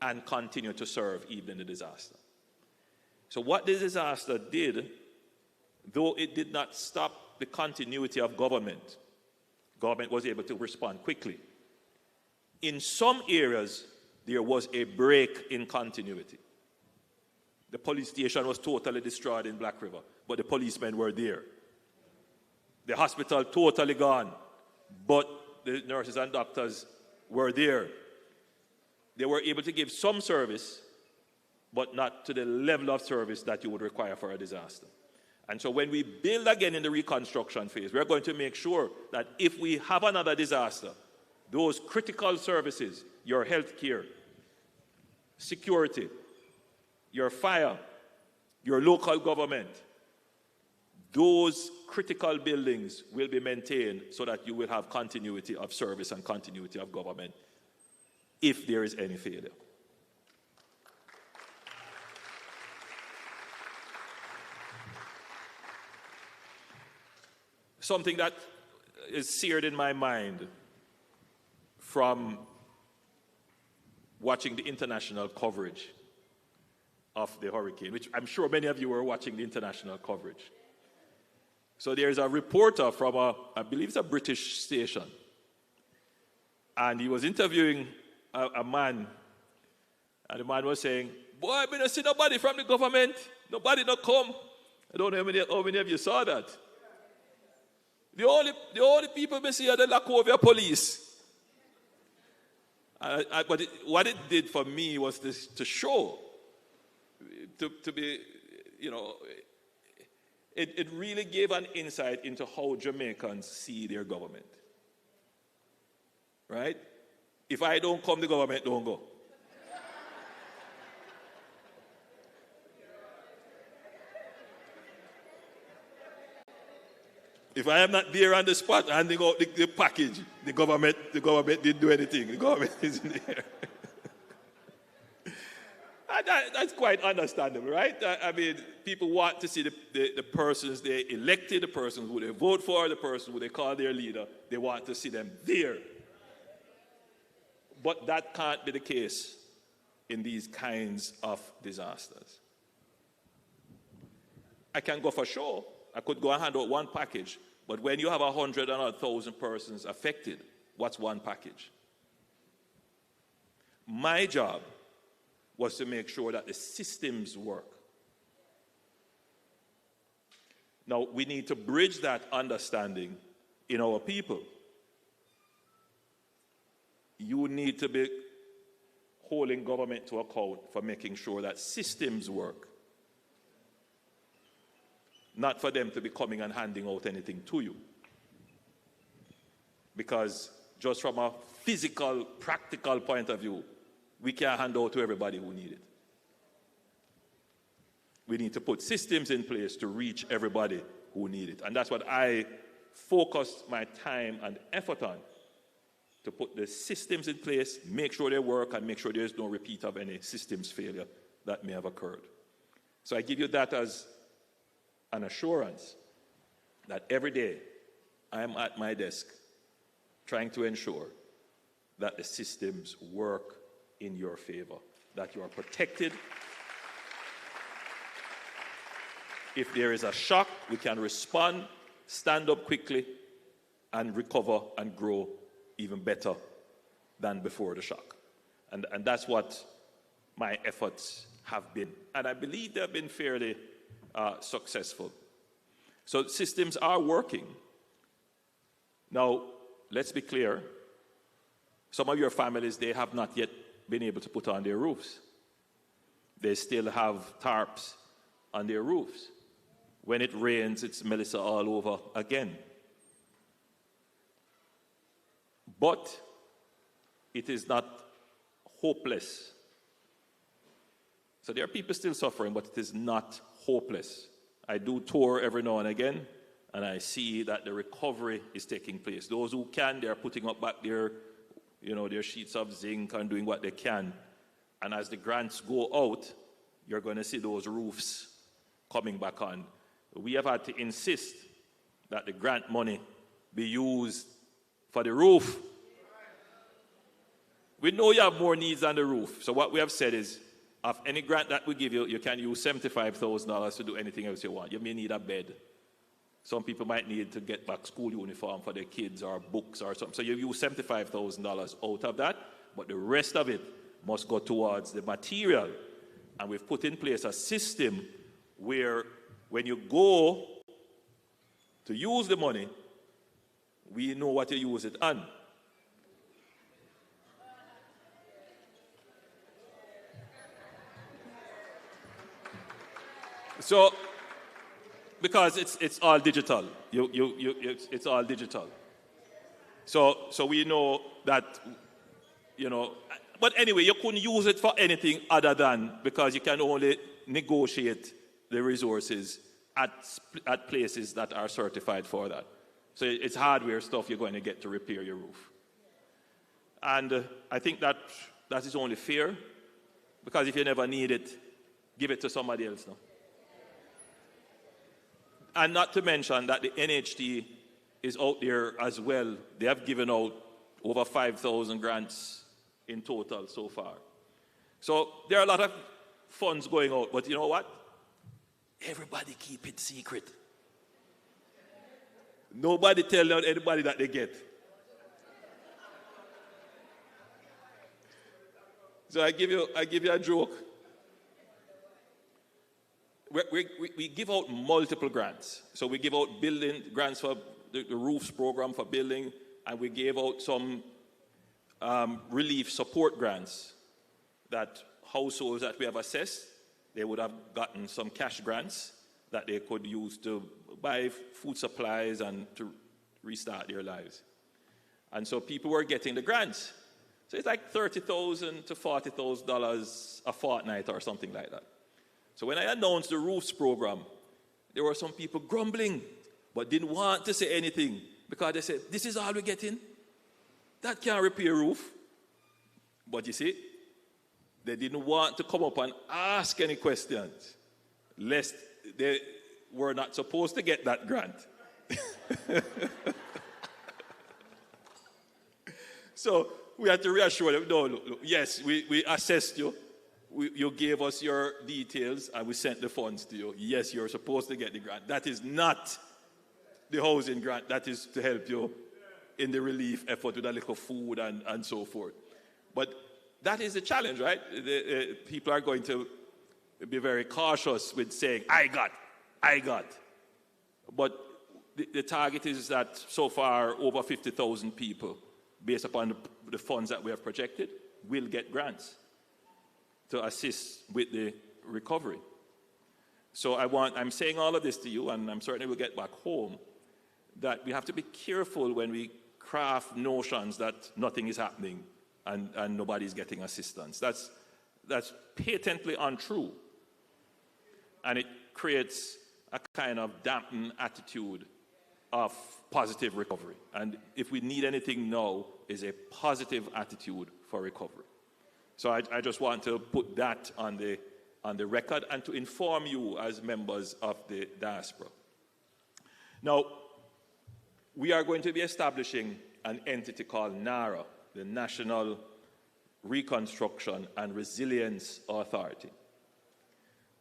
and continue to serve even in the disaster. So what this disaster did, though it did not stop the continuity of government was able to respond quickly. In some areas, there was a break in continuity. The police station was totally destroyed in Black River, but the policemen were there. The hospital totally gone, but the nurses and doctors were there. They were able to give some service, but not to the level of service that you would require for a disaster. And so when we build again in the reconstruction phase, we're going to make sure that if we have another disaster, those critical services, your health care, security, your fire, your local government, those critical buildings will be maintained so that you will have continuity of service and continuity of government if there is any failure. Something that is seared in my mind from watching the international coverage of the hurricane, which I'm sure many of you were watching the international coverage. So there's a reporter from I believe it's a British station, and he was interviewing a man, and the man was saying, "Boy, I don't see nobody from the government, nobody not come." I don't know how many of you saw that. The only people we see are the Lakovia police. But what it did for me was to show, to be, it really gave an insight into how Jamaicans see their government. Right? If I don't come, the government don't go. If I am not there on the spot handing out the package, the government didn't do anything. The government isn't there. That's quite understandable, right? I mean, people want to see the persons they elected, the persons who they vote for, the person who they call their leader. They want to see them there. But that can't be the case in these kinds of disasters. I can go for sure. I could go and hand out one package, but when you have 100 and 1,000 persons affected, what's one package? My job was to make sure that the systems work. Now, we need to bridge that understanding in our people. You need to be holding government to account for making sure that systems work. Not for them to be coming and handing out anything to you. Because just from a physical, practical point of view, we can't hand out to everybody who needs it. We need to put systems in place to reach everybody who needs it. And that's what I focused my time and effort on, to put the systems in place, make sure they work, and make sure there's no repeat of any systems failure that may have occurred. So I give you that as an assurance that every day I am at my desk trying to ensure that the systems work in your favor, that you are protected. If there is a shock, we can respond, stand up quickly, and recover and grow even better than before the shock. And that's what my efforts have been. And I believe they have been fairly successful. So systems are working. Now, let's be clear. Some of your families, they have not yet been able to put on their roofs. They still have tarps on their roofs. When it rains, it's Melissa all over again. But it is not hopeless. So there are people still suffering, but it is not hopeless. I do tour every now and again, and I see that the recovery is taking place. Those who can, they are putting up back their sheets of zinc and doing what they can. And as the grants go out, you're going to see those roofs coming back on. We have had to insist that the grant money be used for the roof. We know you have more needs than the roof. So what we have said is, of any grant that we give you, you can use $75,000 to do anything else you want. You may need a bed. Some people might need to get back school uniform for their kids or books or something. So you use $75,000 out of that, but the rest of it must go towards the material. And we've put in place a system where when you go to use the money, we know what you use it on. So, because it's all digital, it's all digital. So we know that, but anyway, you couldn't use it for anything other than, because you can only negotiate the resources at places that are certified for that. So it's hardware stuff you're going to get to repair your roof. And I think that is only fair, because if you never need it, give it to somebody else now. And not to mention that the NHT is out there as well. They have given out over 5,000 grants in total so far. So there are a lot of funds going out, but you know what? Everybody keep it secret. Nobody tell anybody that they get. So I give you a joke. We give out multiple grants. So we give out building grants for the roofs program for building, and we gave out some relief support grants that households that we have assessed, they would have gotten some cash grants that they could use to buy food supplies and to restart their lives. And so people were getting the grants. So it's like $30,000 to $40,000 a fortnight or something like that. So when I announced the roofs program, there were some people grumbling, but didn't want to say anything because they said, this is all we're getting? That can't repair a roof. But you see, they didn't want to come up and ask any questions, lest they were not supposed to get that grant. So we had to reassure them, no, look, yes, we assessed you. You gave us your details and we sent the funds to you. Yes, you're supposed to get the grant. That is not the housing grant. That is to help you in the relief effort with a little food and so forth. But that is the challenge, right? People are going to be very cautious with saying, I got. But the target is that so far over 50,000 people, based upon the funds that we have projected, will get grants to assist with the recovery. So I'm saying all of this to you, and I'm certain we'll get back home, that we have to be careful when we craft notions that nothing is happening and nobody's getting assistance. That's patently untrue. And it creates a kind of dampened attitude of positive recovery. And if we need anything now, is a positive attitude for recovery. So I just want to put that on the record and to inform you as members of the diaspora. Now, we are going to be establishing an entity called NARA, the National Reconstruction and Resilience Authority.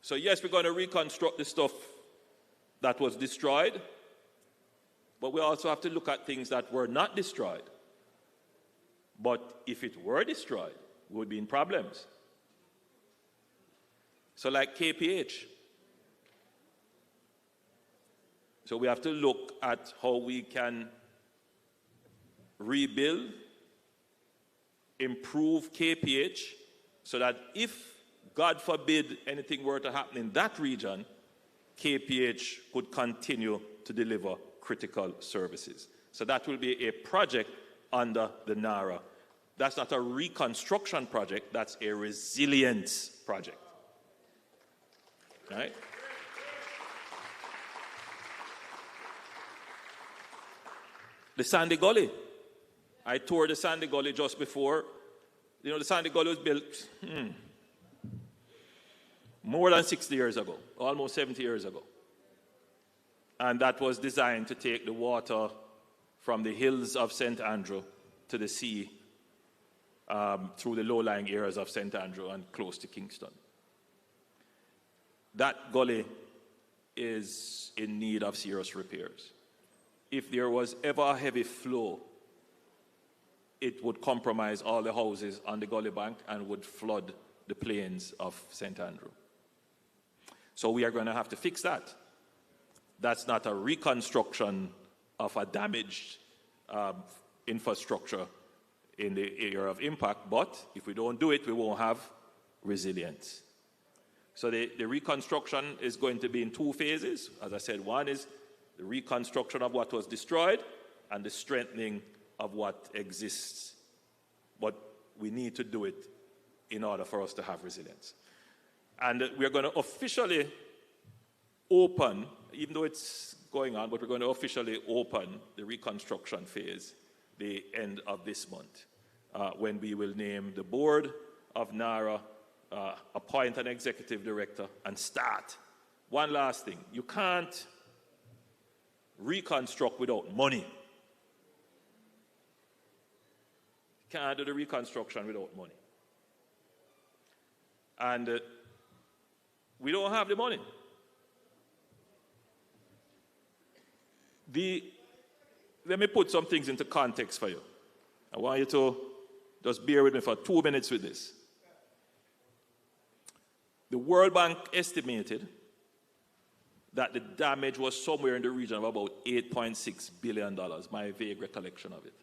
So yes, we're going to reconstruct the stuff that was destroyed, but we also have to look at things that were not destroyed, But if it were destroyed, we would be in problems. So like KPH. So we have to look at how we can rebuild, improve KPH, so that if, God forbid, anything were to happen in that region, KPH could continue to deliver critical services. So that will be a project under the NARA. That's not a reconstruction project, that's a resilience project. Right? The Sandy Gully. I toured the Sandy Gully just before. You know, the Sandy Gully was built more than 60 years ago, almost 70 years ago. And that was designed to take the water from the hills of St. Andrew to the sea through the low-lying areas of St. Andrew and close to Kingston. That gully is in need of serious repairs. If there was ever a heavy flow, it would compromise all the houses on the gully bank and would flood the plains of St. Andrew. So we are going to have to fix that. That's not a reconstruction of a damaged infrastructure in the area of impact, but if we don't do it, we won't have resilience. So the reconstruction is going to be in two phases. As I said, one is the reconstruction of what was destroyed and the strengthening of what exists. But we need to do it in order for us to have resilience. And we're going to officially open, even though it's going on, but we're going to officially open the reconstruction phase the end of this month, when we will name the board of NARA, appoint an executive director, and start. One last thing, you can't reconstruct without money. You can't do the reconstruction without money. And we don't have the money. Let me put some things into context for you. I want you to just bear with me for 2 minutes with this. The World Bank estimated that the damage was somewhere in the region of about $8.6 billion, my vague recollection of it.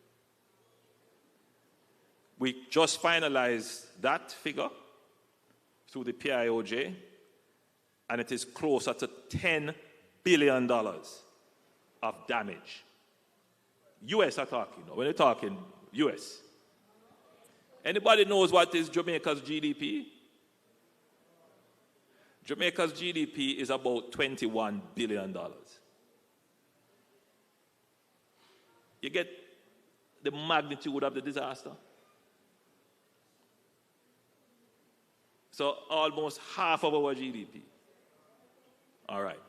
We just finalized that figure through the PIOJ, and it is closer to $10 billion of damage. US are talking, when they're talking US. Anybody knows what is Jamaica's GDP? Jamaica's GDP is about $21 billion. You get the magnitude of the disaster? So almost half of our GDP. All right.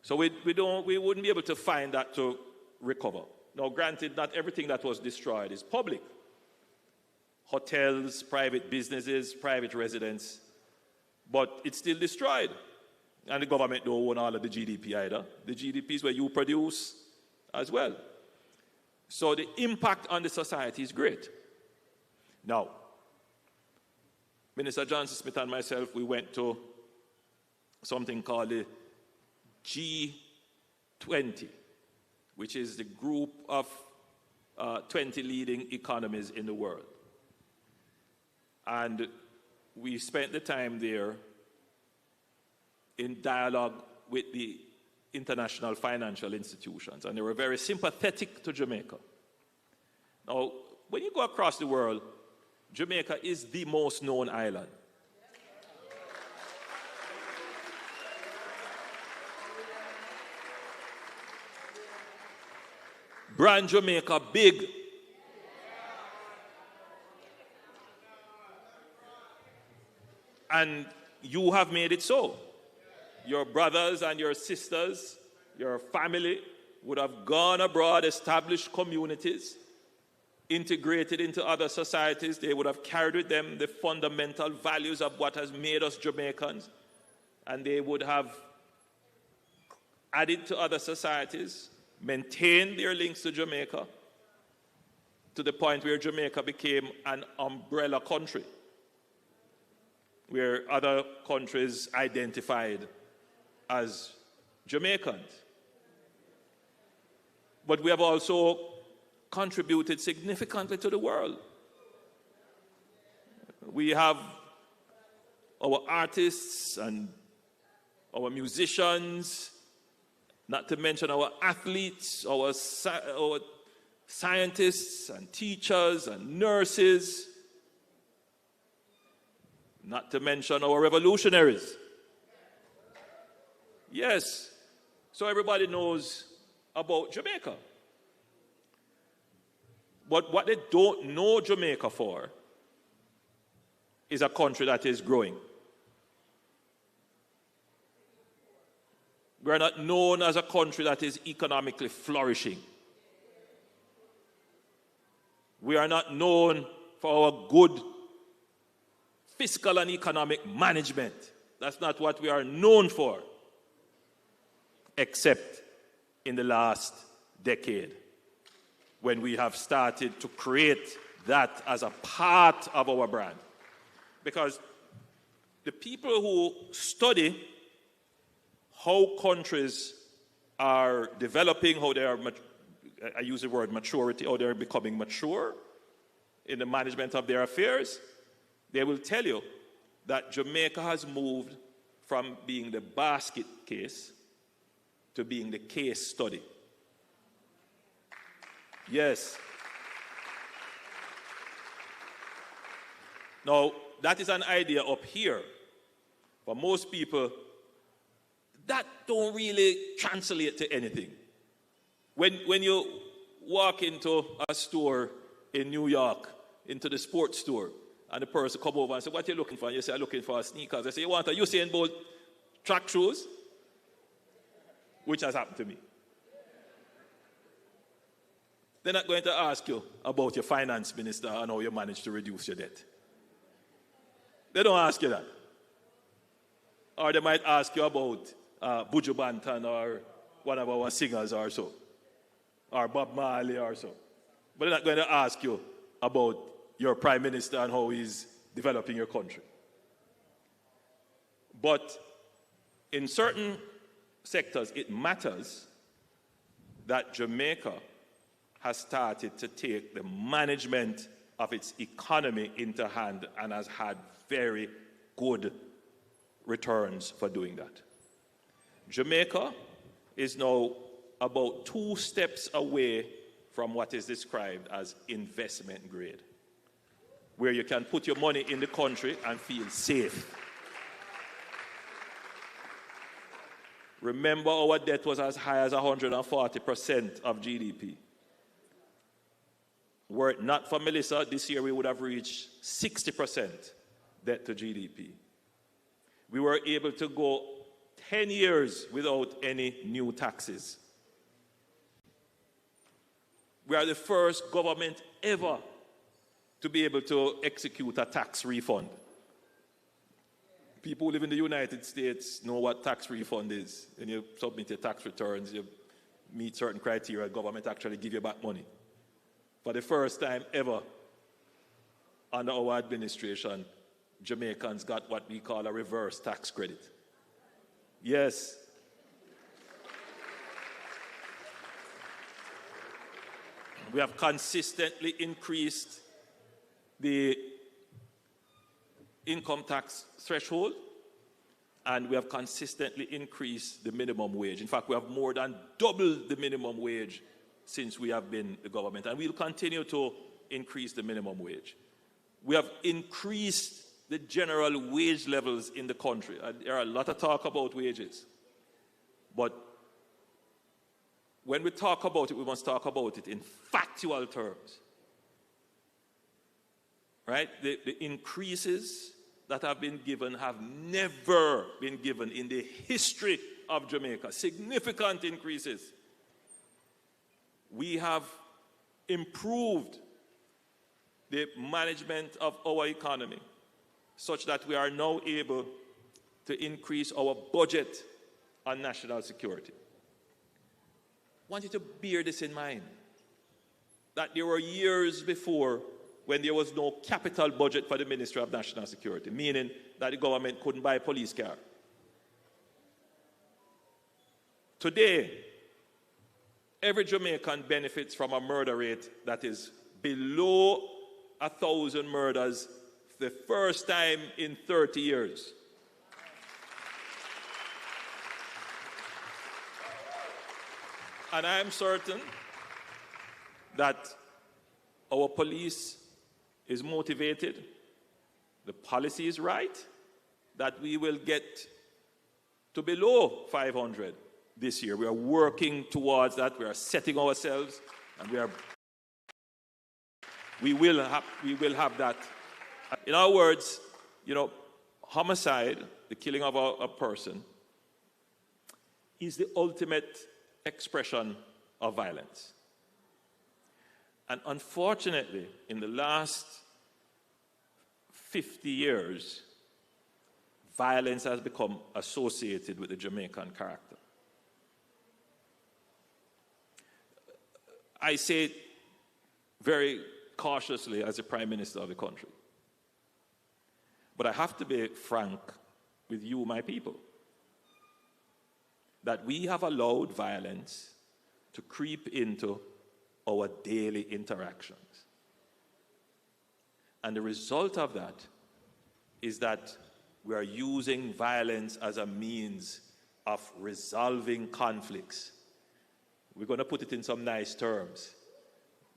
So we wouldn't be able to find that to recover. Now, granted, not everything that was destroyed is public. Hotels, private businesses, private residents, but it's still destroyed. And the government don't own all of the GDP either. The GDP is where you produce as well. So the impact on the society is great. Now, Minister Johnson Smith and myself, we went to something called the G20, which is the group of 20 leading economies in the world. And we spent the time there in dialogue with the international financial institutions, and they were very sympathetic to Jamaica. Now, when you go across the world, Jamaica is the most known island. Brand Jamaica big. And you have made it so. Your brothers and your sisters, your family would have gone abroad, established communities, integrated into other societies. They would have carried with them the fundamental values of what has made us Jamaicans, and they would have added to other societies, maintained their links to Jamaica, to the point where Jamaica became an umbrella country, where other countries identified as Jamaicans. But we have also contributed significantly to the world. We have our artists and our musicians, not to mention our athletes, our scientists and teachers and nurses, not to mention our revolutionaries. Yes, so everybody knows about Jamaica. But what they don't know Jamaica for is a country that is growing. We are not known as a country that is economically flourishing. We are not known for our good fiscal and economic management. That's not what we are known for, except in the last decade, when we have started to create that as a part of our brand. Because the people who study how countries are developing, how they are, I use the word maturity, how they're becoming mature in the management of their affairs, they will tell you that Jamaica has moved from being the basket case to being the case study. Yes. Now, that is an idea up here. For most people, that don't really translate to anything. When you walk into a store in New York, into the sports store, and the person come over and say, what are you looking for? And you say, I'm looking for sneakers. They say, you want a Usain Bolt track shoes? Which has happened to me. They're not going to ask you about your finance minister and how you managed to reduce your debt. They don't ask you that. Or they might ask you about Buju Banton or one of our singers or so. Or Bob Marley or so. But they're not going to ask you about your prime minister and how he's developing your country. But in certain sectors, it matters that Jamaica has started to take the management of its economy into hand and has had very good returns for doing that. Jamaica is now about 2 steps away from what is described as investment grade, where you can put your money in the country and feel safe. Remember, our debt was as high as 140% of GDP. Were it not for Melissa, this year we would have reached 60% debt to GDP. We were able to go 10 years without any new taxes. We are the first government ever to be able to execute a tax refund. People who live in the United States know what tax refund is. When you submit your tax returns, you meet certain criteria, government actually give you back money. For the first time ever under our administration, Jamaicans got what we call a reverse tax credit. Yes. We have consistently increased the income tax threshold, and we have consistently increased the minimum wage. In fact, we have more than doubled the minimum wage since we have been the government, and we'll continue to increase the minimum wage. We have increased the general wage levels in the country. There are a lot of talk about wages, but when we talk about it, we must talk about it in factual terms. Right? The increases that have been given have never been given in the history of Jamaica. Significant increases. We have improved the management of our economy such that we are now able to increase our budget on national security. I want you to bear this in mind. that there were years before when there was no capital budget for the Ministry of National Security, meaning that the government couldn't buy a police car. Today, every Jamaican benefits from a murder rate that is below 1,000 murders the first time in 30 years. And I am certain that our police is motivated, the policy is right, that we will get to below 500 this year. We are working towards that. We are setting ourselves, and we will have that. In other words, homicide, the killing of a person, is the ultimate expression of violence. And unfortunately, in the last 50 years, violence has become associated with the Jamaican character. I say it very cautiously as the Prime Minister of the country. But I have to be frank with you, my people, that we have allowed violence to creep into our daily interactions. And the result of that is that we are using violence as a means of resolving conflicts. We're going to put it in some nice terms.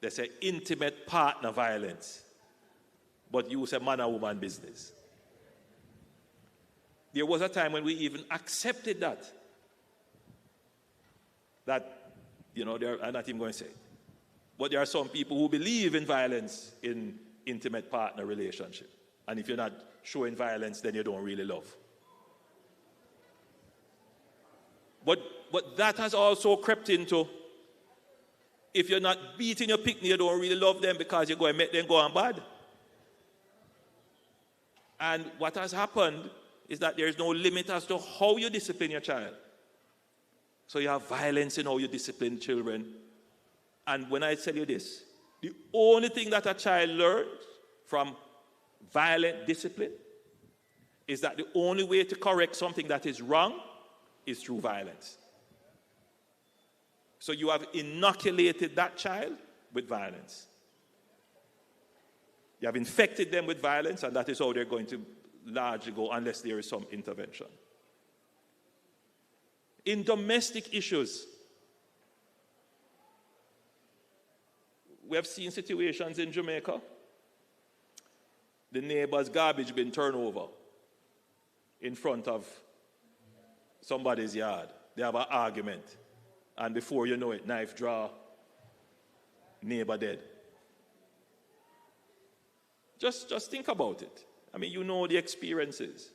They say intimate partner violence, but you say man and woman business. There was a time when we even accepted that, I'm not even going to say it. But there are some people who believe in violence in intimate partner relationship. And if you're not showing violence, then you don't really love. But that has also crept into, if you're not beating your picnic, you don't really love them because you're going to make them go on bad. And what has happened is that there is no limit as to how you discipline your child. So you have violence in how you discipline children. And when I tell you this, the only thing that a child learns from violent discipline is that the only way to correct something that is wrong is through violence. So you have inoculated that child with violence. You have infected them with violence, and that is how they're going to largely go unless there is some intervention. In domestic issues, we have seen situations in Jamaica. The neighbor's garbage bin turned over in front of somebody's yard. They have an argument. And before you know it, knife draw, neighbor dead. Just think about it. I mean, you know the experiences.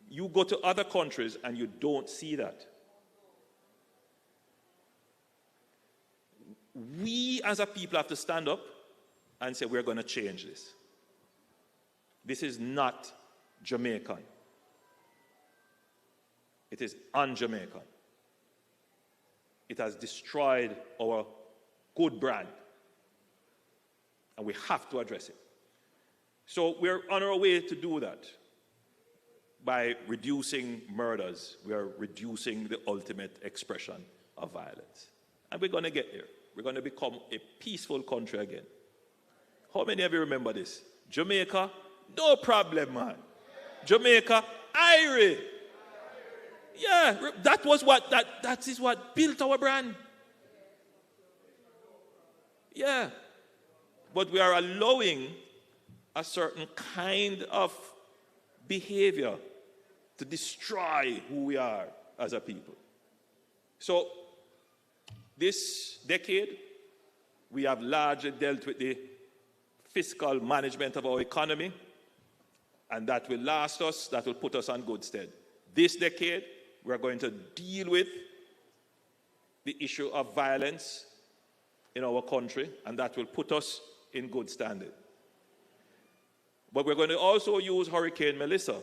You go to other countries and you don't see that. We as a people have to stand up and say we're going to change this. This is not Jamaican. It is un-Jamaican. It has destroyed our good brand. And we have to address it. So we're on our way to do that. By reducing murders, we are reducing the ultimate expression of violence. And we're going to get there. We're going to become a peaceful country again. How many of you remember this? Jamaica, no problem, man. Jamaica, Irie. Yeah, that is what built our brand. Yeah. But we are allowing a certain kind of behavior to destroy who we are as a people. So, this decade, we have largely dealt with the fiscal management of our economy, and that will last us, that will put us on good stead. This decade, we're going to deal with the issue of violence in our country, and that will put us in good standing. But we're going to also use Hurricane Melissa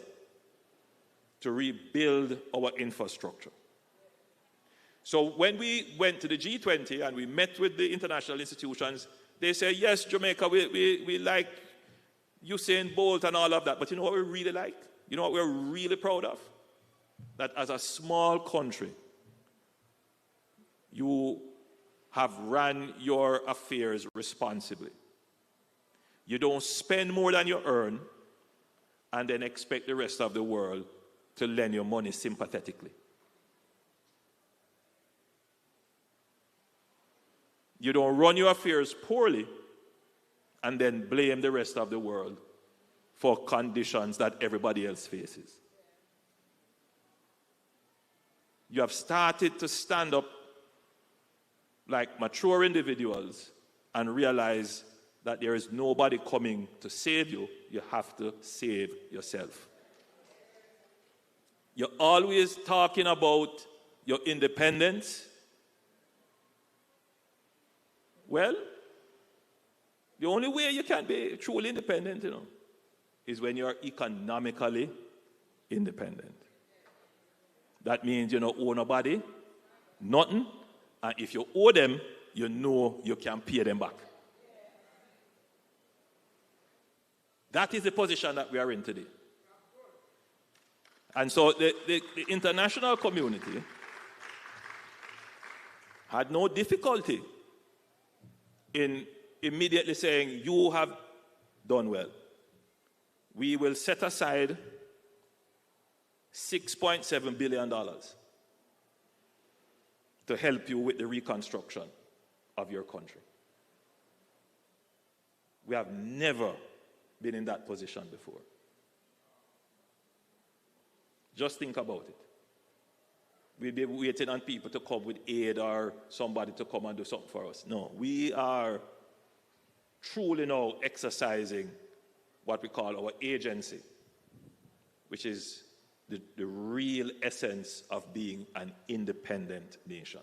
to rebuild our infrastructure. So when we went to the G20 and we met with the international institutions, they say, yes, Jamaica, we like Usain Bolt and all of that. But you know what we really like? You know what we're really proud of? That as a small country, you have run your affairs responsibly. You don't spend more than you earn and then expect the rest of the world to lend you money sympathetically. You don't run your affairs poorly and then blame the rest of the world for conditions that everybody else faces. You have started to stand up like mature individuals and realize that there is nobody coming to save you. You have to save yourself. You're always talking about your independence. Well, the only way you can be truly independent, is when you're economically independent. That means you don't owe nobody, nothing, and if you owe them, you know you can pay them back. That is the position that we are in today. And so the international community had no difficulty in immediately saying, you have done well. We will set aside $6.7 billion to help you with the reconstruction of your country. We have never been in that position before. Just think about it. We'll be waiting on people to come with aid or somebody to come and do something for us. No, we are truly now exercising what we call our agency, which is the real essence of being an independent nation.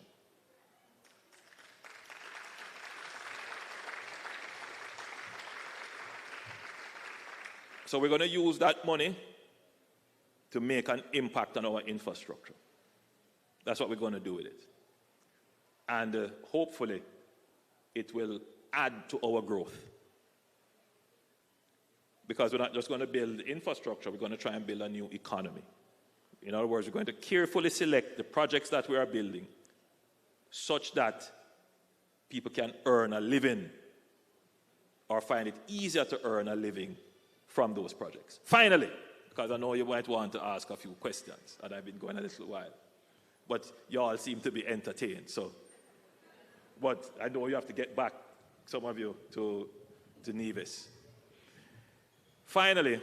So we're going to use that money to make an impact on our infrastructure. That's what we're going to do with it. And hopefully, it will add to our growth. Because we're not just going to build infrastructure, we're going to try and build a new economy. In other words, we're going to carefully select the projects that we are building such that people can earn a living or find it easier to earn a living from those projects. Finally, because I know you might want to ask a few questions, and I've been going a little while, but you all seem to be entertained. But I know you have to get back, some of you, to Nevis. Finally,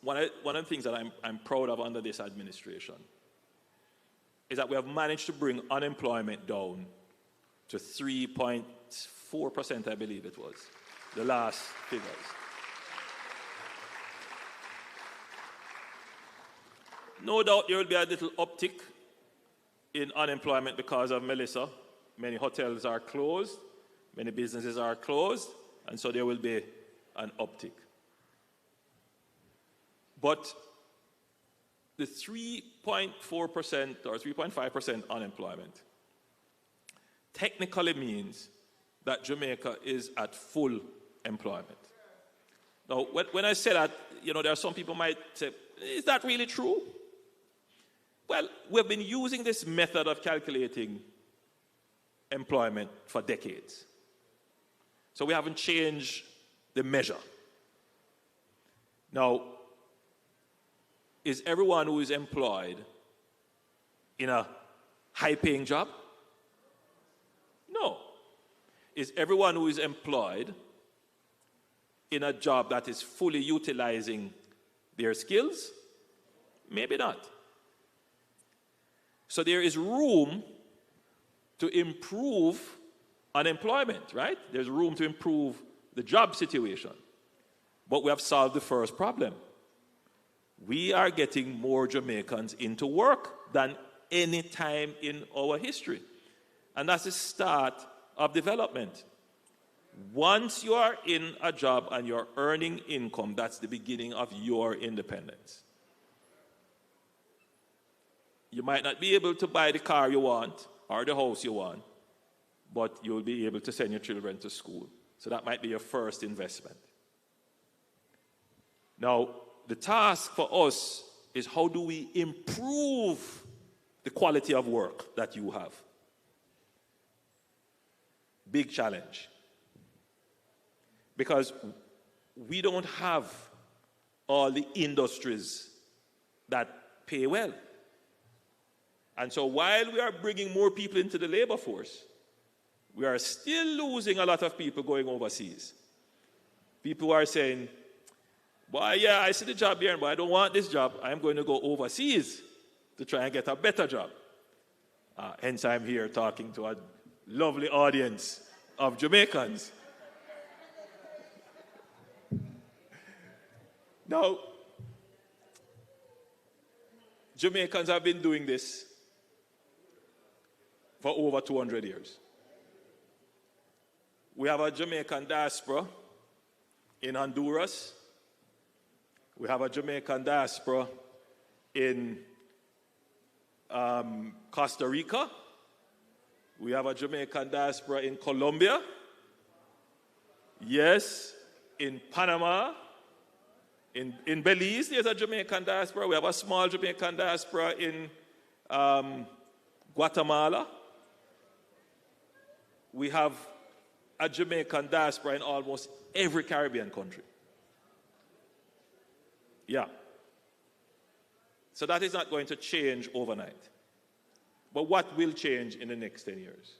one of the things that I'm proud of under this administration is that we have managed to bring unemployment down to 3.4%, I believe it was, the last figures. No doubt there will be a little uptick in unemployment because of Melissa. Many hotels are closed, many businesses are closed, and so there will be an uptick. But the 3.4% or 3.5% unemployment technically means that Jamaica is at full employment. Now, when I say that, there are some people might say, is that really true? Well, we've been using this method of calculating employment for decades. So we haven't changed the measure. Now, is everyone who is employed in a high-paying job? No. Is everyone who is employed in a job that is fully utilizing their skills? Maybe not. So there is room to improve unemployment, right? There's room to improve the job situation. But we have solved the first problem. We are getting more Jamaicans into work than any time in our history. And that's the start of development. Once you are in a job and you're earning income, that's the beginning of your independence. You might not be able to buy the car you want or the house you want, but you'll be able to send your children to school. So that might be your first investment. Now, the task for us is how do we improve the quality of work that you have? Big challenge. Because we don't have all the industries that pay well. And so while we are bringing more people into the labor force, we are still losing a lot of people going overseas. People are saying, boy, yeah, I see the job here, but I don't want this job. I'm going to go overseas to try and get a better job. Hence, I'm here talking to a lovely audience of Jamaicans. Now, Jamaicans have been doing this for over 200 years. We have a Jamaican diaspora in Honduras. We have a Jamaican diaspora in Costa Rica. We have a Jamaican diaspora in Colombia. Yes, in Panama. In Belize, there's a Jamaican diaspora. We have a small Jamaican diaspora in Guatemala. We have a Jamaican diaspora in almost every Caribbean country. Yeah. So that is not going to change overnight. But what will change in the next 10 years?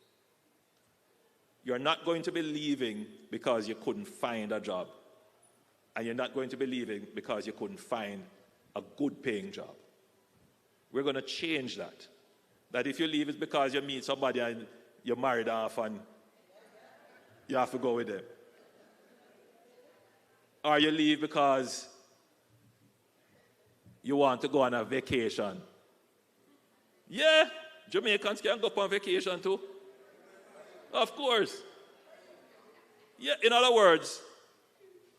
You're not going to be leaving because you couldn't find a job. And you're not going to be leaving because you couldn't find a good paying job. We're going to change that. That if you leave, it's because you meet somebody and you're married off and you have to go with them. Or you leave because you want to go on a vacation. Yeah, Jamaicans can go on vacation too. Of course. Yeah, in other words,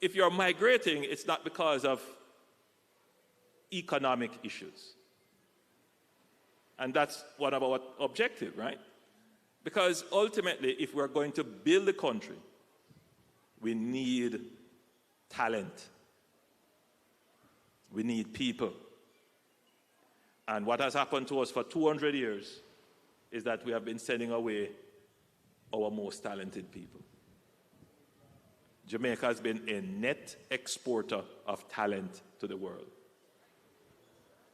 if you're migrating, it's not because of economic issues. And that's one of our objectives, right? Because ultimately, if we're going to build a country, we need talent. We need people. And what has happened to us for 200 years is that we have been sending away our most talented people. Jamaica has been a net exporter of talent to the world.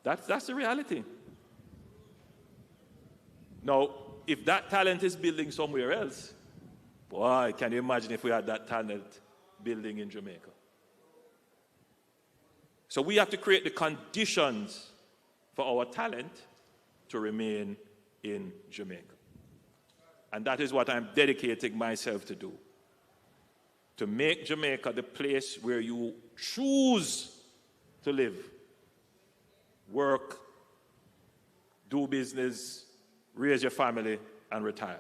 That's the reality. Now, if that talent is building somewhere else, boy, can you imagine if we had that talent building in Jamaica? So we have to create the conditions for our talent to remain in Jamaica. And that is what I'm dedicating myself to do. To make Jamaica the place where you choose to live, work, do business, raise your family, and retire.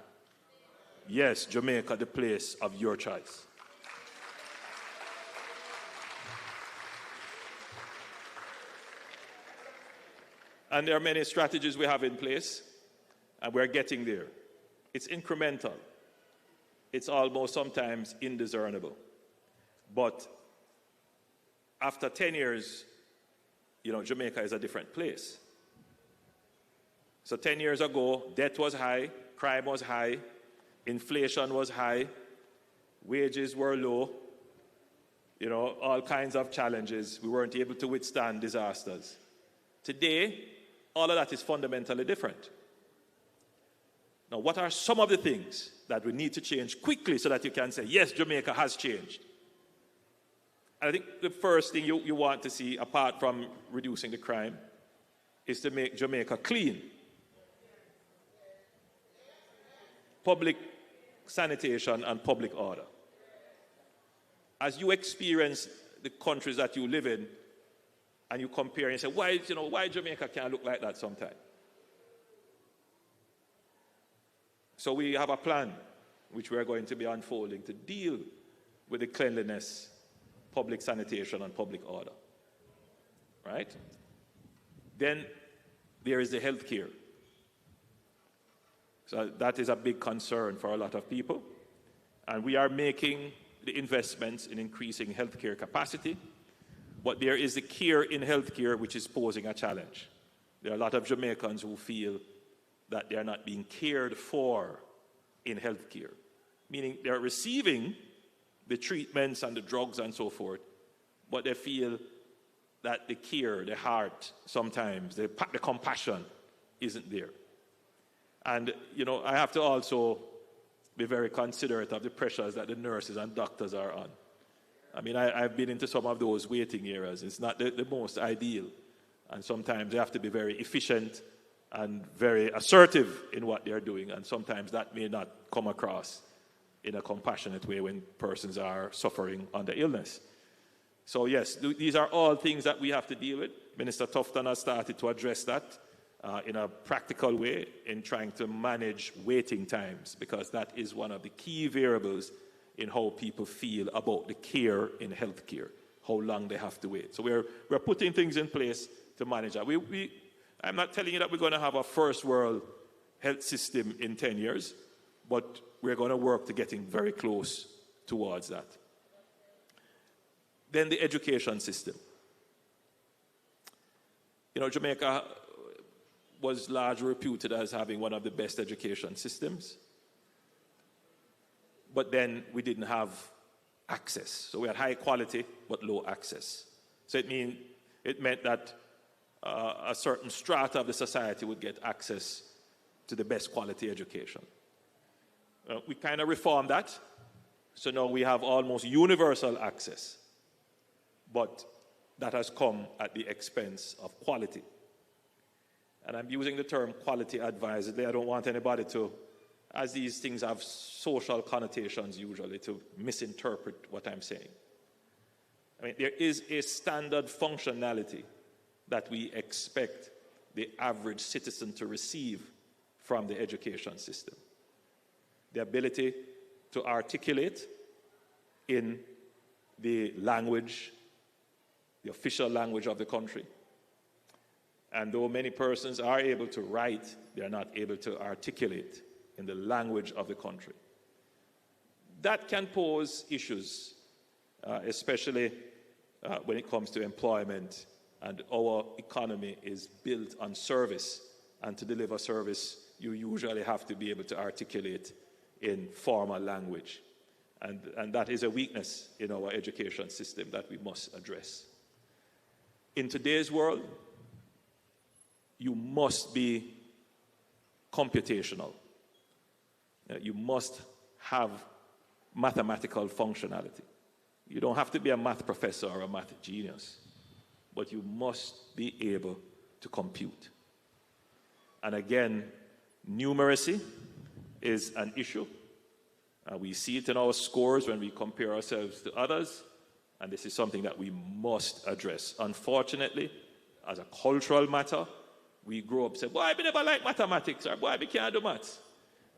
Yes, Jamaica, the place of your choice. And there are many strategies we have in place, and we're getting there. It's incremental. It's almost sometimes indiscernible. But after 10 years, Jamaica is a different place. So 10 years ago, debt was high, crime was high, inflation was high, wages were low, all kinds of challenges. We weren't able to withstand disasters. Today, all of that is fundamentally different. Now, what are some of the things that we need to change quickly so that you can say, yes, Jamaica has changed? I think the first thing you want to see, apart from reducing the crime, is to make Jamaica clean. Public sanitation and public order. As you experience the countries that you live in, and you compare and say, why Jamaica can't look like that sometimes? So we have a plan which we're going to be unfolding to deal with the cleanliness, public sanitation, and public order. Right? Then there is the health care. So that is a big concern for a lot of people. And we are making the investments in increasing healthcare capacity, but there is the care in healthcare which is posing a challenge. There are a lot of Jamaicans who feel that they are not being cared for in healthcare, meaning they are receiving the treatments and the drugs and so forth, but they feel that the care, the heart, sometimes, the compassion isn't there. And, you know, I have to also be very considerate of the pressures that the nurses and doctors are on. I mean, I've been into some of those waiting areas. It's not the most ideal. And sometimes they have to be very efficient and very assertive in what they're doing. And sometimes that may not come across in a compassionate way when persons are suffering under illness. So yes, these are all things that we have to deal with. Minister Tufton has started to address that in a practical way in trying to manage waiting times, because that is one of the key variables in how people feel about the care in healthcare, how long they have to wait. So we're putting things in place to manage that. I'm not telling you that we're going to have a first world health system in 10 years, but we're going to work to getting very close towards that. Then the education system. You know, Jamaica was largely reputed as having one of the best education systems, but then we didn't have access. So we had high quality but low access. So it meant that a certain strata of the society would get access to the best quality education. We kind of reformed that, so now we have almost universal access, but that has come at the expense of quality. And I'm using the term quality advisedly. I don't want anybody to, as these things have social connotations usually, to misinterpret what I'm saying. I mean, there is a standard functionality that we expect the average citizen to receive from the education system. The ability to articulate in the language, the official language of the country. And though many persons are able to write, they are not able to articulate in the language of the country. That can pose issues, especially when it comes to employment, and our economy is built on service, and to deliver service, you usually have to be able to articulate in formal language. And that is a weakness in our education system that we must address. In today's world, you must be computational. You must have mathematical functionality. You don't have to be a math professor or a math genius, but you must be able to compute. And again, numeracy is an issue. We see it in our scores when we compare ourselves to others, and this is something that we must address. Unfortunately, as a cultural matter, we grow up and say, boy, I never like mathematics, or boy, I can't do maths.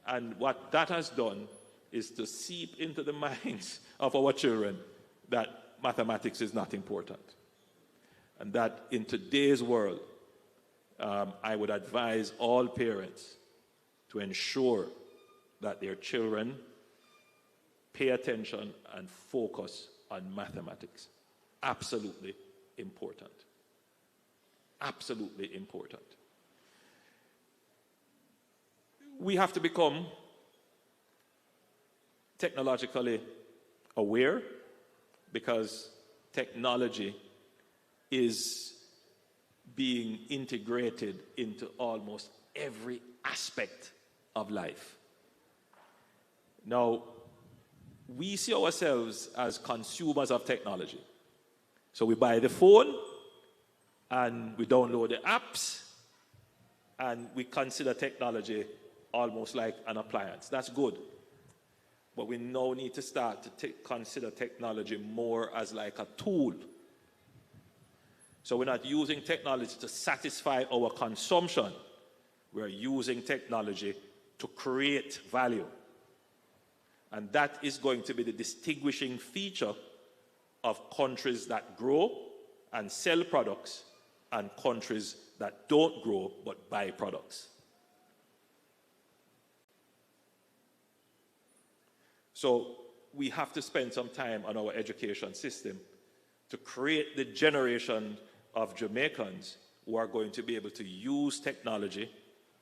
And what that has done is to seep into the minds of our children that mathematics is not important. And that in today's world, I would advise all parents to ensure that their children pay attention and focus on mathematics. Absolutely important. Absolutely important. We have to become technologically aware, because technology is being integrated into almost every aspect of life. Now, we see ourselves as consumers of technology. So we buy the phone, and we download the apps, and we consider technology almost like an appliance. That's good. But we now need to start to consider technology more as like a tool. So we're not using technology to satisfy our consumption. We're using technology to create value. And that is going to be the distinguishing feature of countries that grow and sell products and countries that don't grow but buy products. So we have to spend some time on our education system to create the generation of Jamaicans who are going to be able to use technology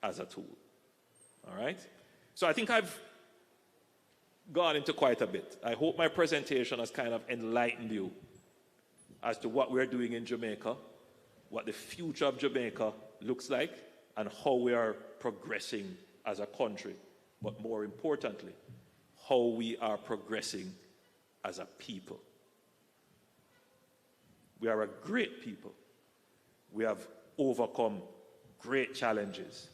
as a tool. All right? So I think I've gone into quite a bit. I hope my presentation has kind of enlightened you as to what we're doing in Jamaica, what the future of Jamaica looks like, and how we are progressing as a country. But more importantly, how we are progressing as a people. We are a great people. We have overcome great challenges.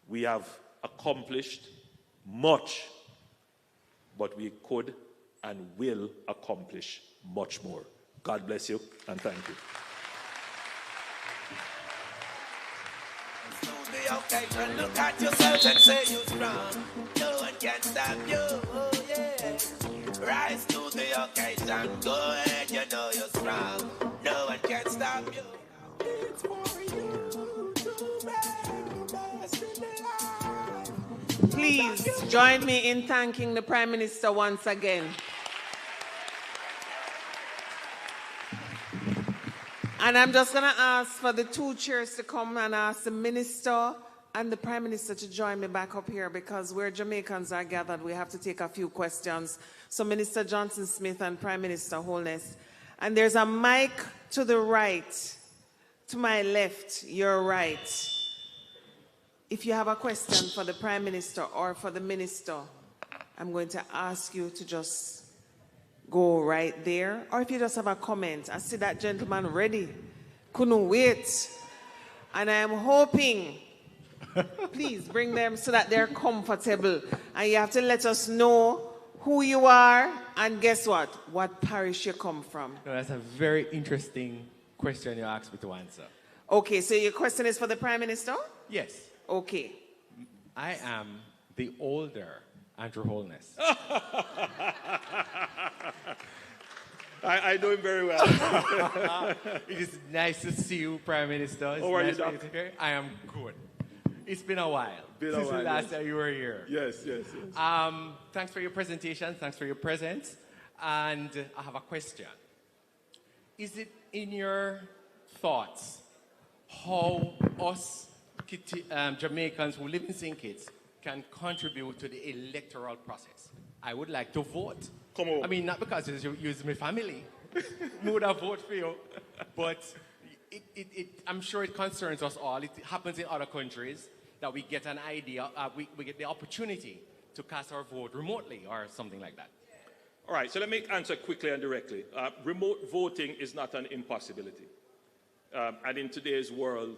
We have accomplished much, but we could and will accomplish much more. God bless you, and thank you. Look at yourself and say you're strong. No one can stop you. Oh, yeah. Rise to the occasion. Go ahead, you know you're strong. No one can stop you. It's for you to make the best in life. Please join me in thanking the Prime Minister once again. And I'm just going to ask for the two chairs to come and ask the Minister and the Prime Minister to join me back up here, because where Jamaicans are gathered, we have to take a few questions. So Minister Johnson Smith and Prime Minister Holness. And there's a mic to the right, to my left, your right. If you have a question for the Prime Minister or for the Minister, I'm going to ask you to just go right there. Or if you just have a comment, I see that gentleman ready. Couldn't wait. And I am hoping, please bring them so that they're comfortable. And you have to let us know who you are and guess what parish you come from. No, that's a very interesting question you asked me to answer. Okay, so your question is for the Prime Minister? Yes. Okay. I am the older Andrew Holness. I know him very well. It is nice to see you, Prime Minister. How are you, Doc? I am good. It's been a while since the last time you were here. Yes. Thanks for your presentation. Thanks for your presence. And I have a question. Is it in your thoughts how us Jamaicans who live in St. Kitts can contribute to the electoral process? I would like to vote. Come on. I mean, not because you're my family. I would have voted for you. But I'm sure it concerns us all. It happens in other countries that we get an idea, we get the opportunity to cast our vote remotely or something like that. All right, so let me answer quickly and directly. Remote voting is not an impossibility. And in today's world,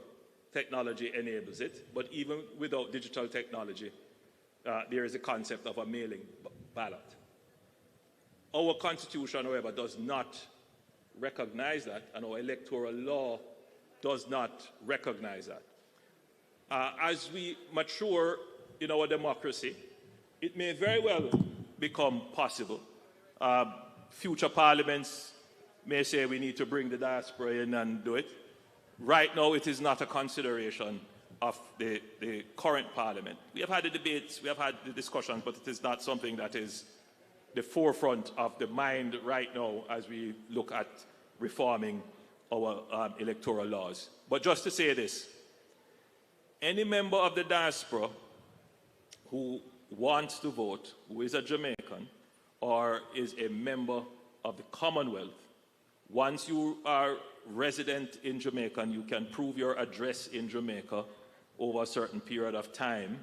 technology enables it. But even without digital technology, there is a concept of a mailing ballot. Our Constitution, however, does not recognize that, and our electoral law does not recognize that. As we mature in our democracy, it may very well become possible. Future parliaments may say we need to bring the diaspora in and do it. Right now, it is not a consideration of the current parliament. We have had the debates, we have had the discussions, but it is not something that is the forefront of the mind right now as we look at reforming our electoral laws. But just to say this, any member of the diaspora who wants to vote, who is a Jamaican or is a member of the Commonwealth, once you are resident in Jamaica and you can prove your address in Jamaica over a certain period of time,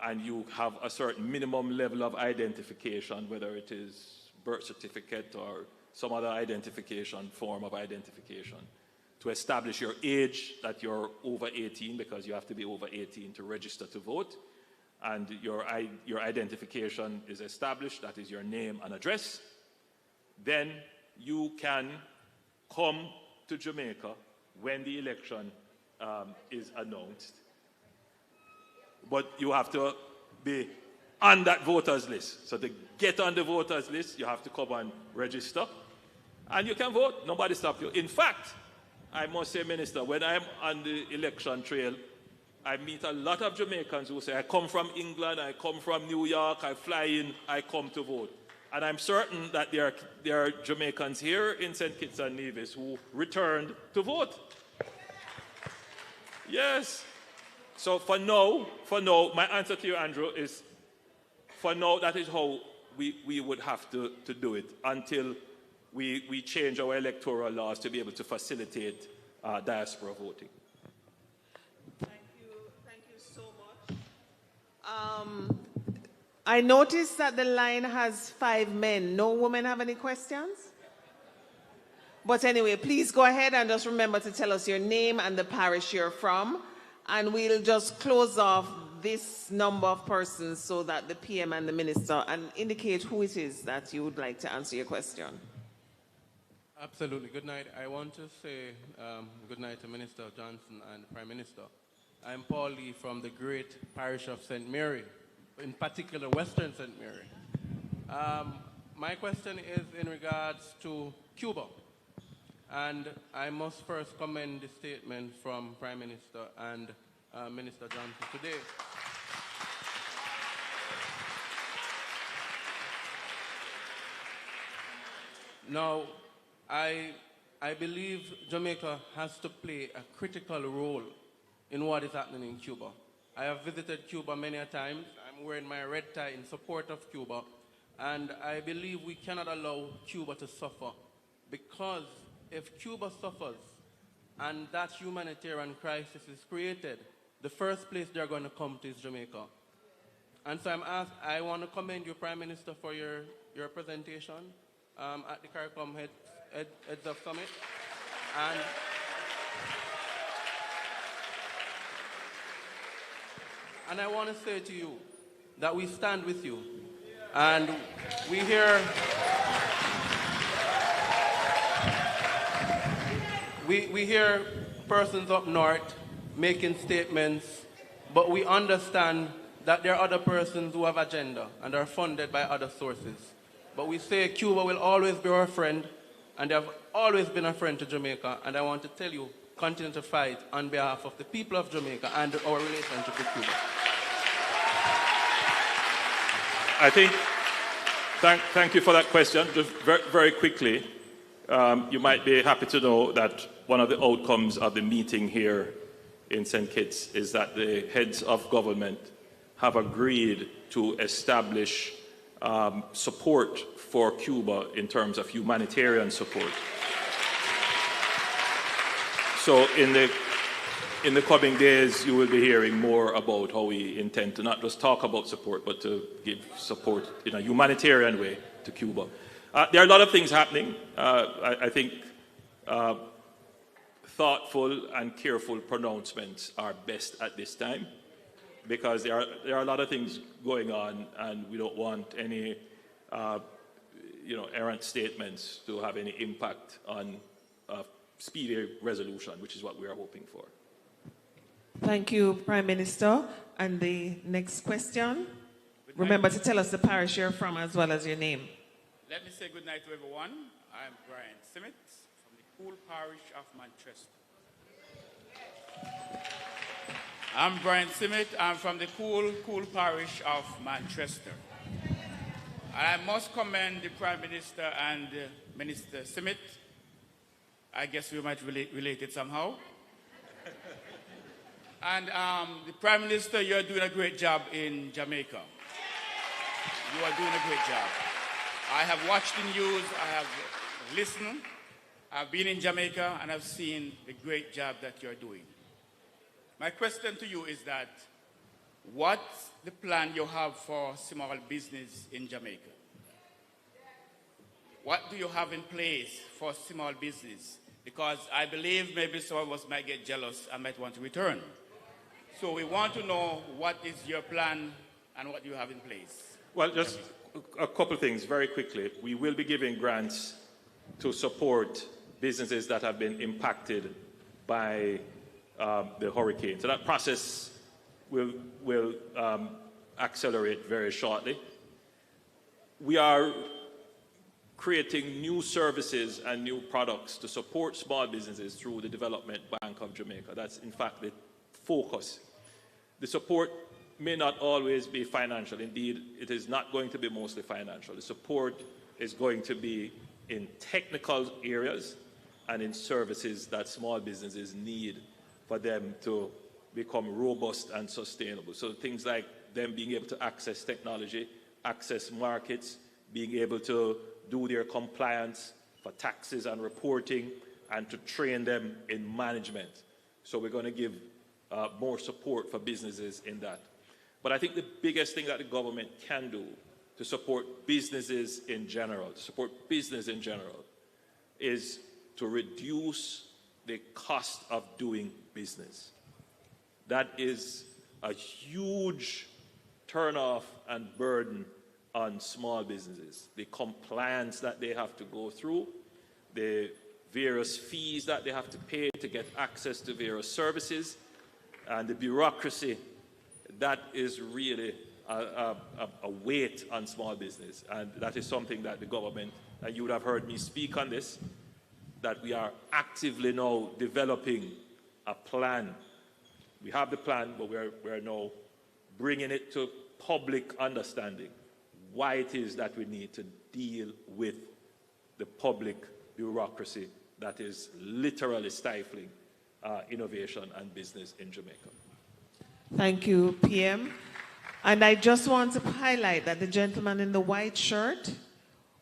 and you have a certain minimum level of identification, whether it is birth certificate or some other identification, form of identification, to establish your age, that you're over 18, because you have to be over 18 to register to vote, and your identification is established, that is your name and address, then you can come to Jamaica when the election is announced. But you have to be on that voters list. So to get on the voters list, you have to come and register. And you can vote. Nobody stops you. In fact, I must say, Minister, when I'm on the election trail, I meet a lot of Jamaicans who say, I come from England, I come from New York, I fly in, I come to vote. And I'm certain that there are Jamaicans here in St. Kitts and Nevis who returned to vote. Yes. So for now, my answer to you, Andrew, is for now, that is how we would have to do it until we change our electoral laws to be able to facilitate diaspora voting. Thank you so much. I noticed that the line has 5 men. No women have any questions? But anyway, please go ahead and just remember to tell us your name and the parish you're from. And we'll just close off this number of persons so that the PM and the minister and indicate who it is that you would like to answer your question. Absolutely. Good night. I want to say good night to Minister Johnson and Prime Minister. I'm Paul Lee from the great parish of St. Mary, in particular Western St. Mary. My question is in regards to Cuba. And I must first commend the statement from Prime Minister and Minister Johnson today. Now, I believe Jamaica has to play a critical role in what is happening in Cuba. I have visited Cuba many a times. I'm wearing my red tie in support of Cuba. And I believe we cannot allow Cuba to suffer, because if Cuba suffers and that humanitarian crisis is created, the first place they're going to come to is Jamaica. And so I want to commend you, Prime Minister, for your presentation at the CARICOM Heads of Summit. And I want to say to you that we stand with you. And we hear persons up north making statements, but we understand that there are other persons who have agenda and are funded by other sources. But we say Cuba will always be our friend, and they have always been a friend to Jamaica. And I want to tell you, continue to fight on behalf of the people of Jamaica and our relationship with Cuba. I think, thank you for that question. Just very, very quickly, you might be happy to know that one of the outcomes of the meeting here in St. Kitts is that the heads of government have agreed to establish support for Cuba in terms of humanitarian support. So in the coming days, you will be hearing more about how we intend to not just talk about support, but to give support in a humanitarian way to Cuba. There are a lot of things happening. I think thoughtful and careful pronouncements are best at this time, because there are a lot of things going on, and we don't want any errant statements to have any impact on speedy resolution, which is what we are hoping for. Thank you, Prime Minister. And the next question. Remember to tell us the parish you're from as well as your name. Let me say good night to everyone. I'm Brian Simmet from the cool parish of Manchester. I'm Brian Simmet. I'm from the cool parish of Manchester. And I must commend the Prime Minister and Minister Simmet. I guess we might relate it somehow. And the Prime Minister, you're doing a great job in Jamaica. You are doing a great job. I have watched the news, I have listened, I've been in Jamaica, and I've seen the great job that you're doing. My question to you is that, what's the plan you have for small business in Jamaica? What do you have in place for small business? Because I believe maybe some of us might get jealous and might want to return. So we want to know what is your plan and what you have in place. Well, just a couple of things very quickly. We will be giving grants to support businesses that have been impacted by the hurricane. So that process will accelerate very shortly. We are creating new services and new products to support small businesses through the Development Bank of Jamaica. That's, in fact, the focus. The support may not always be financial. Indeed, it is not going to be mostly financial. The support is going to be in technical areas and in services that small businesses need for them to become robust and sustainable. So things like them being able to access technology, access markets, being able to do their compliance for taxes and reporting, and to train them in management. So we're going to give more support for businesses in that. But I think the biggest thing that the government can do to support businesses in general, is to reduce the cost of doing business. That is a huge turnoff and burden on small businesses. The compliance that they have to go through, the various fees that they have to pay to get access to various services, and the bureaucracy, that is really a weight on small business. And that is something that the government, and you would have heard me speak on this, that we are actively now developing a plan. We have the plan, but we're now bringing it to public understanding why it is that we need to deal with the public bureaucracy that is literally stifling innovation and business in Jamaica. Thank you, PM. And I just want to highlight that the gentleman in the white shirt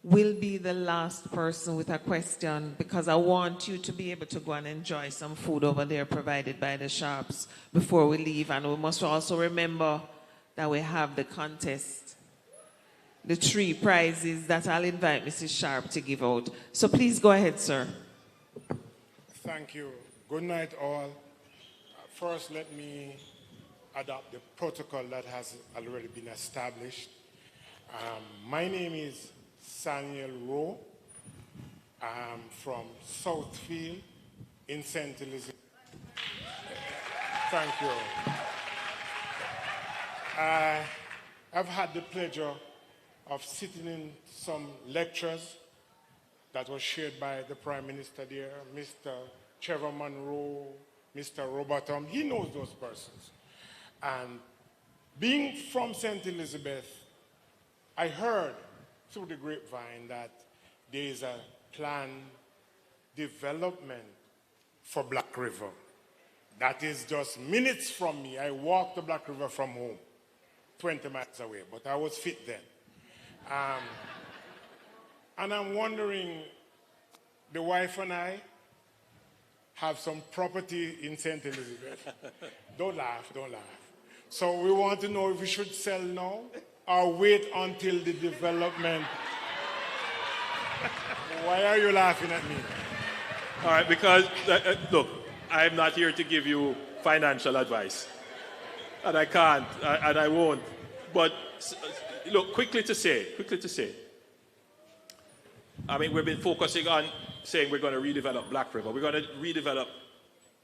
will be the last person with a question, because I want you to be able to go and enjoy some food over there provided by the shops before we leave. And we must also remember that we have the contest, the 3 prizes that I'll invite Mrs. Sharp to give out. So please go ahead, sir. Thank you. Good night, all. First, let me adopt the protocol that has already been established. My name is Samuel Rowe. I'm from Southfield in St. Elizabeth. Thank you. I've had the pleasure of sitting in some lectures that was shared by the Prime Minister there, Mr. Trevor Monroe, Mr. Robertom. He knows those persons. And being from St. Elizabeth, I heard through the grapevine that there is a planned development for Black River. That is just minutes from me. I walked to Black River from home, 20 miles away, but I was fit then. And I'm wondering, the wife and I have some property in St. Elizabeth. Don't laugh, don't laugh. So we want to know if we should sell now or wait until the development. Why are you laughing at me? All right, because, look, I'm not here to give you financial advice. And I can't, and I won't. But, look, quickly to say, I mean, we've been focusing on saying we're going to redevelop Black River. We're going to redevelop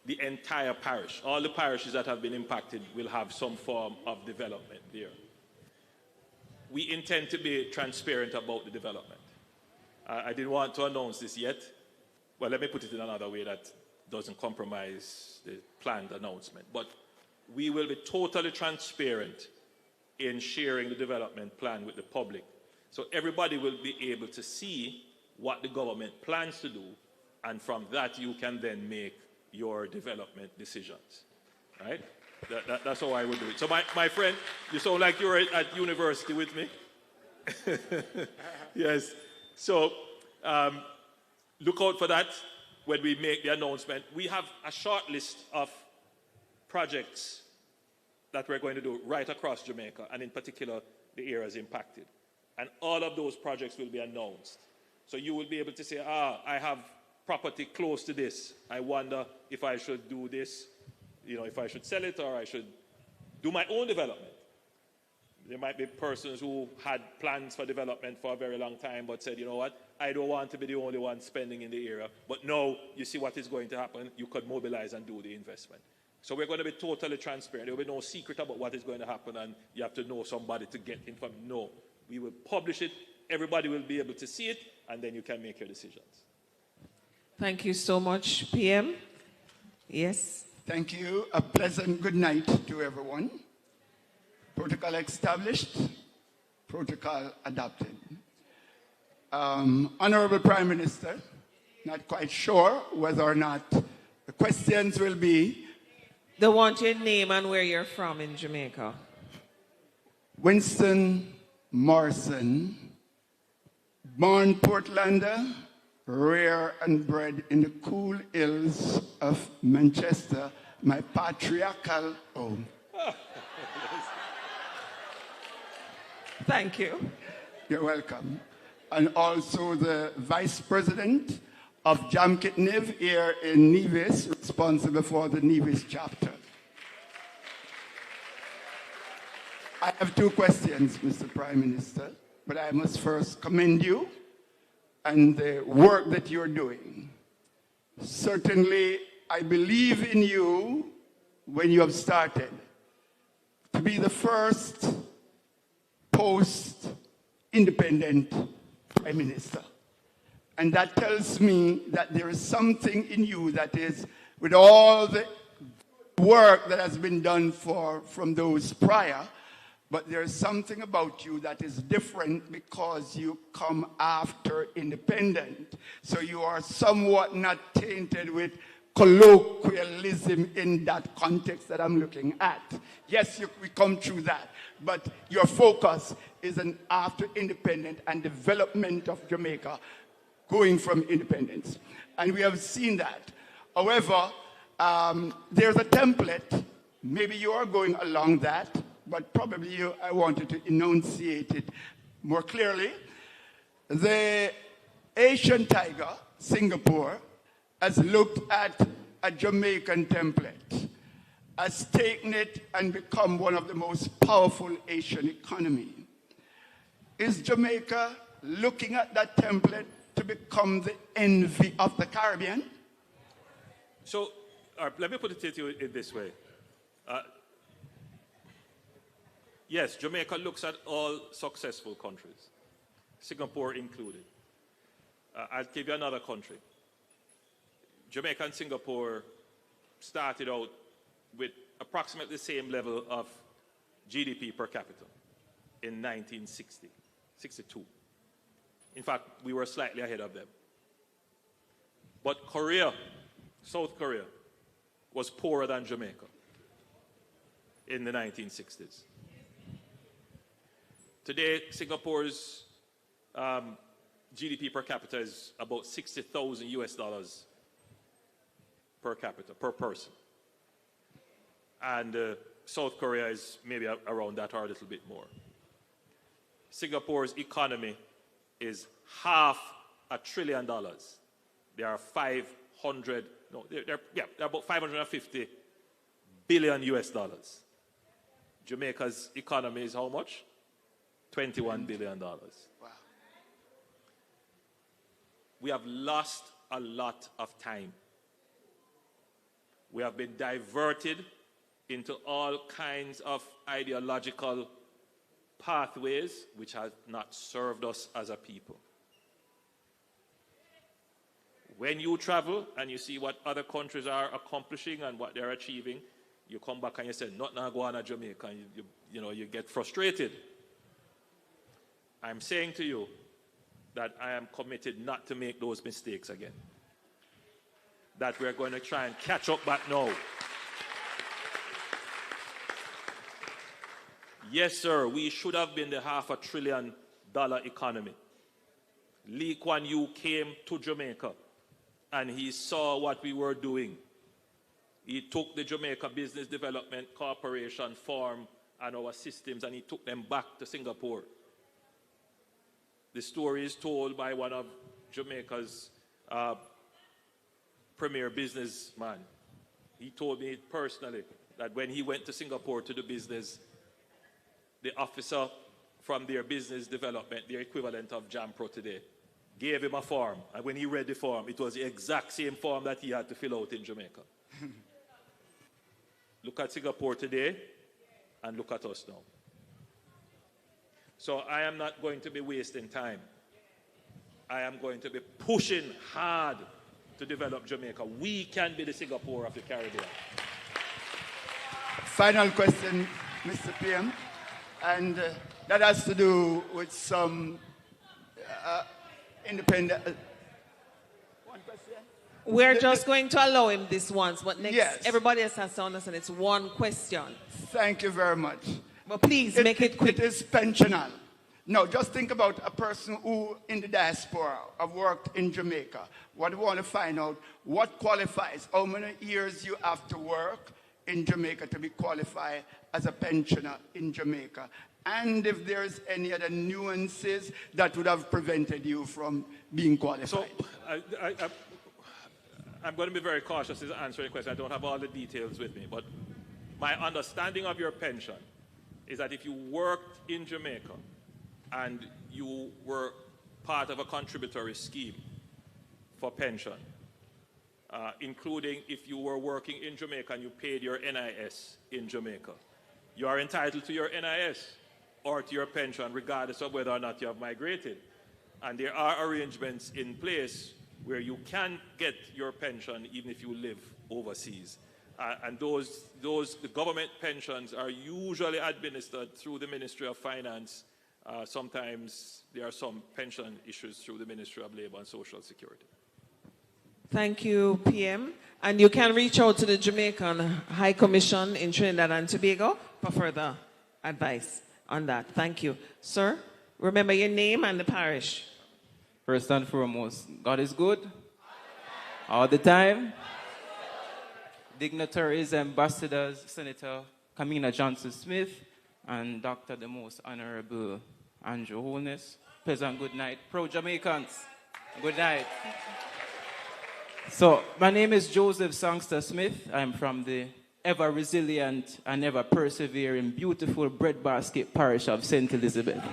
the entire parish. All the parishes that have been impacted will have some form of development there. We intend to be transparent about the development. I didn't want to announce this yet. Well, let me put it in another way that doesn't compromise the planned announcement. But we will be totally transparent in sharing the development plan with the public. So everybody will be able to see what the government plans to do, and from that you can then make your development decisions, right? That's how I would do it. So my friend, you sound like you're at university with me. Yes. So look out for that when we make the announcement. We have a short list of projects that we're going to do right across Jamaica, and in particular the areas impacted. And all of those projects will be announced. So you will be able to say, I have property close to this. I wonder if I should do this, if I should sell it or I should do my own development. There might be persons who had plans for development for a very long time but said, you know what, I don't want to be the only one spending in the area. But now you see what is going to happen. You could mobilize and do the investment. So we're going to be totally transparent. There will be no secret about what is going to happen and you have to know somebody to get information. No, we will publish it everybody will be able to see it, and then you can make your decisions. Thank you so much, PM. Yes. Thank you. A pleasant good night to everyone. Protocol established, protocol adopted. Honorable Prime Minister, not quite sure whether or not the questions will be. They want your name and where you're from in Jamaica. Winston Morrison, born Portlander, reared and bred in the cool hills of Manchester, my patriarchal home. Thank you. You're welcome. And also the Vice President of Jamaican Diaspora here in Nevis, responsible for the Nevis chapter. I have two questions, Mr. Prime Minister, but I must first commend you and the work that you're doing. Certainly, I believe in you when you have started to be the first post-independent Prime Minister. And that tells me that there is something in you that is, with all the work that has been done from those prior, but there's something about you that is different because you come after independent. So you are somewhat not tainted with colloquialism in that context that I'm looking at. Yes, we come through that, but your focus is an after independent and development of Jamaica going from independence. And we have seen that. However, there's a template. Maybe you are going along that, but probably I wanted to enunciate it more clearly. The Asian tiger, Singapore, has looked at a Jamaican template, has taken it and become one of the most powerful Asian economies. Is Jamaica looking at that template to become the envy of the Caribbean? So, let me put it to you in this way. Yes, Jamaica looks at all successful countries, Singapore included. I'll give you another country. Jamaica and Singapore started out with approximately the same level of GDP per capita in 1962. In fact, we were slightly ahead of them. But Korea, South Korea, was poorer than Jamaica in the 1960s. Today, Singapore's GDP per capita is about 60,000 US dollars per capita, per person. And South Korea is maybe around that or a little bit more. Singapore's economy is $500 billion. They are they're about 550 billion US dollars. Jamaica's economy is how much? $21 billion. Wow. We have lost a lot of time. We have been diverted into all kinds of ideological pathways which have not served us as a people. When you travel and you see what other countries are accomplishing and what they're achieving, you come back and you say, not now go on to Jamaica, and you get frustrated. I'm saying to you that I am committed not to make those mistakes again. That we're going to try and catch up back now. Yes, sir, we should have been the $500 billion economy. Lee Kuan Yew came to Jamaica and he saw what we were doing. He took the Jamaica Business Development Corporation form and our systems and he took them back to Singapore. The story is told by one of Jamaica's premier businessman. He told me personally that when he went to Singapore to do business, the officer from their business development, their equivalent of JAMPRO today, gave him a form. And when he read the form, it was the exact same form that he had to fill out in Jamaica. Look at Singapore today and look at us now. So I am not going to be wasting time. I am going to be pushing hard to develop Jamaica. We can be the Singapore of the Caribbean. Final question, Mr. PM, and that has to do with some independent. One question? We're just going to allow him this once, but next, Yes. everybody else has to understand it's one question. Thank you very much. But please make it quick. It is pensional. No, just think about a person who in the diaspora have worked in Jamaica. What we want to find out, what qualifies, how many years you have to work in Jamaica to be qualified as a pensioner in Jamaica. And if there's any other nuances that would have prevented you from being qualified. So I'm going to be very cautious in answering the question. I don't have all the details with me, but my understanding of your pension is that if you worked in Jamaica and you were part of a contributory scheme for pension, including if you were working in Jamaica and you paid your NIS in Jamaica, you are entitled to your NIS or to your pension regardless of whether or not you have migrated. And there are arrangements in place where you can get your pension even if you live overseas. And the government pensions are usually administered through the Ministry of Finance. Sometimes there are some pension issues through the Ministry of Labor and Social Security. Thank you, PM. And you can reach out to the Jamaican High Commission in Trinidad and Tobago for further advice on that. Thank you. Sir, remember your name and the parish. First and foremost, God is good all the time. Dignitaries, ambassadors, Senator Kamina Johnson-Smith, and Dr. the Most Honorable Andrew Holness. Pleasant good night. Pro-Jamaicans, good night. So, my name is Joseph Sangster Smith. I'm from the ever-resilient and ever-persevering, beautiful breadbasket parish of St. Elizabeth.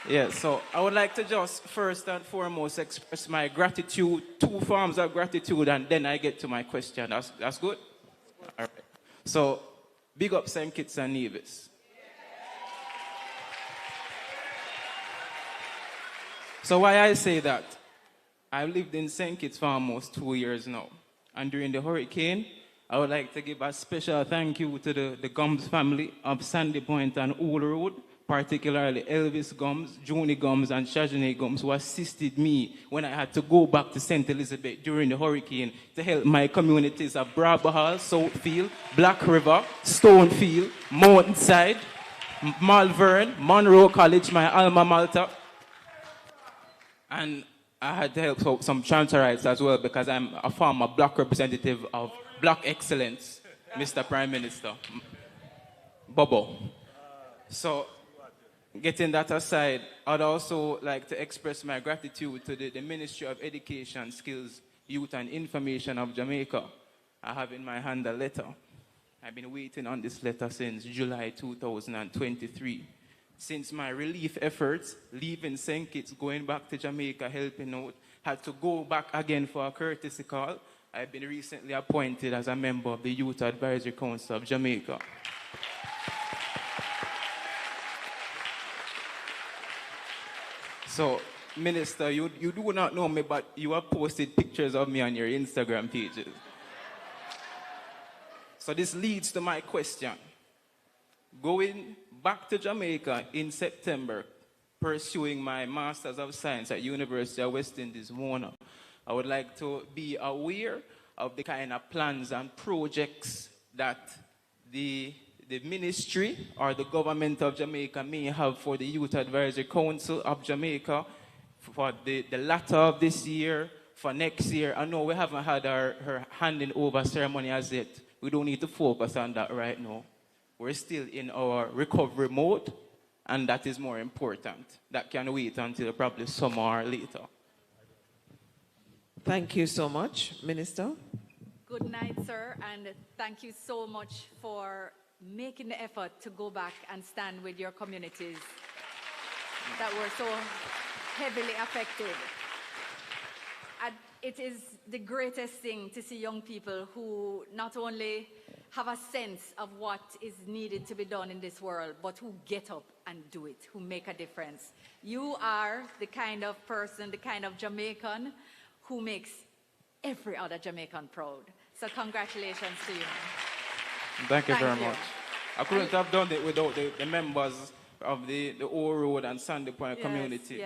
Yes, so I would like to just first and foremost express my gratitude, 2 forms of gratitude, and then I get to my question. That's good? All right. So, big up St. Kitts and Nevis. So why I say that? I've lived in St. Kitts for almost 2 years now. And during the hurricane, I would like to give a special thank you to the Gums family of Sandy Point and Old Road, particularly Elvis Gums, Joni Gums, and Shajane Gums, who assisted me when I had to go back to St. Elizabeth during the hurricane to help my communities of Bravo Hall, Southfield, Black River, Stonefield, Mountainside, Malvern, Monroe College, my alma mater. And I had to help out some Chantarites as well because I'm a former Black representative of Black Excellence, Mr. Prime Minister. Bobo. So, getting that aside, I'd also like to express my gratitude to the Ministry of Education, Skills, Youth and Information of Jamaica. I have in my hand a letter. I've been waiting on this letter since July 2023. Since my relief efforts, leaving St. Kitts, going back to Jamaica, helping out, had to go back again for a courtesy call. I've been recently appointed as a member of the Youth Advisory Council of Jamaica. So, Minister, you do not know me, but you have posted pictures of me on your Instagram pages. So this leads to my question. Going back to Jamaica in September, pursuing my Masters of Science at University of West Indies, Mona, I would like to be aware of the kind of plans and projects that the ministry or the government of Jamaica may have for the Youth Advisory Council of Jamaica for the latter of this year, for next year. I know we haven't had her handing over ceremony as yet. We don't need to focus on that right now. We're still in our recovery mode, and that is more important. That can wait until probably summer or later. Thank you so much, Minister. Good night, sir, and thank you so much for making the effort to go back and stand with your communities that were so heavily affected. And it is the greatest thing to see young people who not only have a sense of what is needed to be done in this world, but who get up and do it, who make a difference. You are the kind of person, the kind of Jamaican who makes every other Jamaican proud. So congratulations to you. Thank you very much. I couldn't have done it without the members of the Old Road and Sandy Point community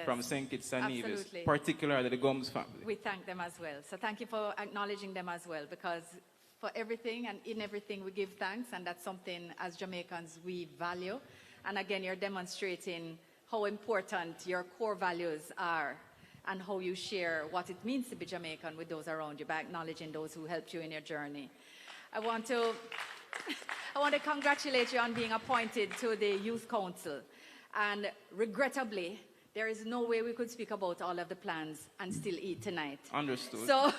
from St. Kitts and Nevis, particularly the Gums family. We thank them as well. So thank you for acknowledging them as well, because for everything and in everything we give thanks, and that's something as Jamaicans we value. And again, you're demonstrating how important your core values are and how you share what it means to be Jamaican with those around you by acknowledging those who helped you in your journey. I want to congratulate you on being appointed to the Youth Council. And regrettably, there is no way we could speak about all of the plans and still eat tonight. Understood. So,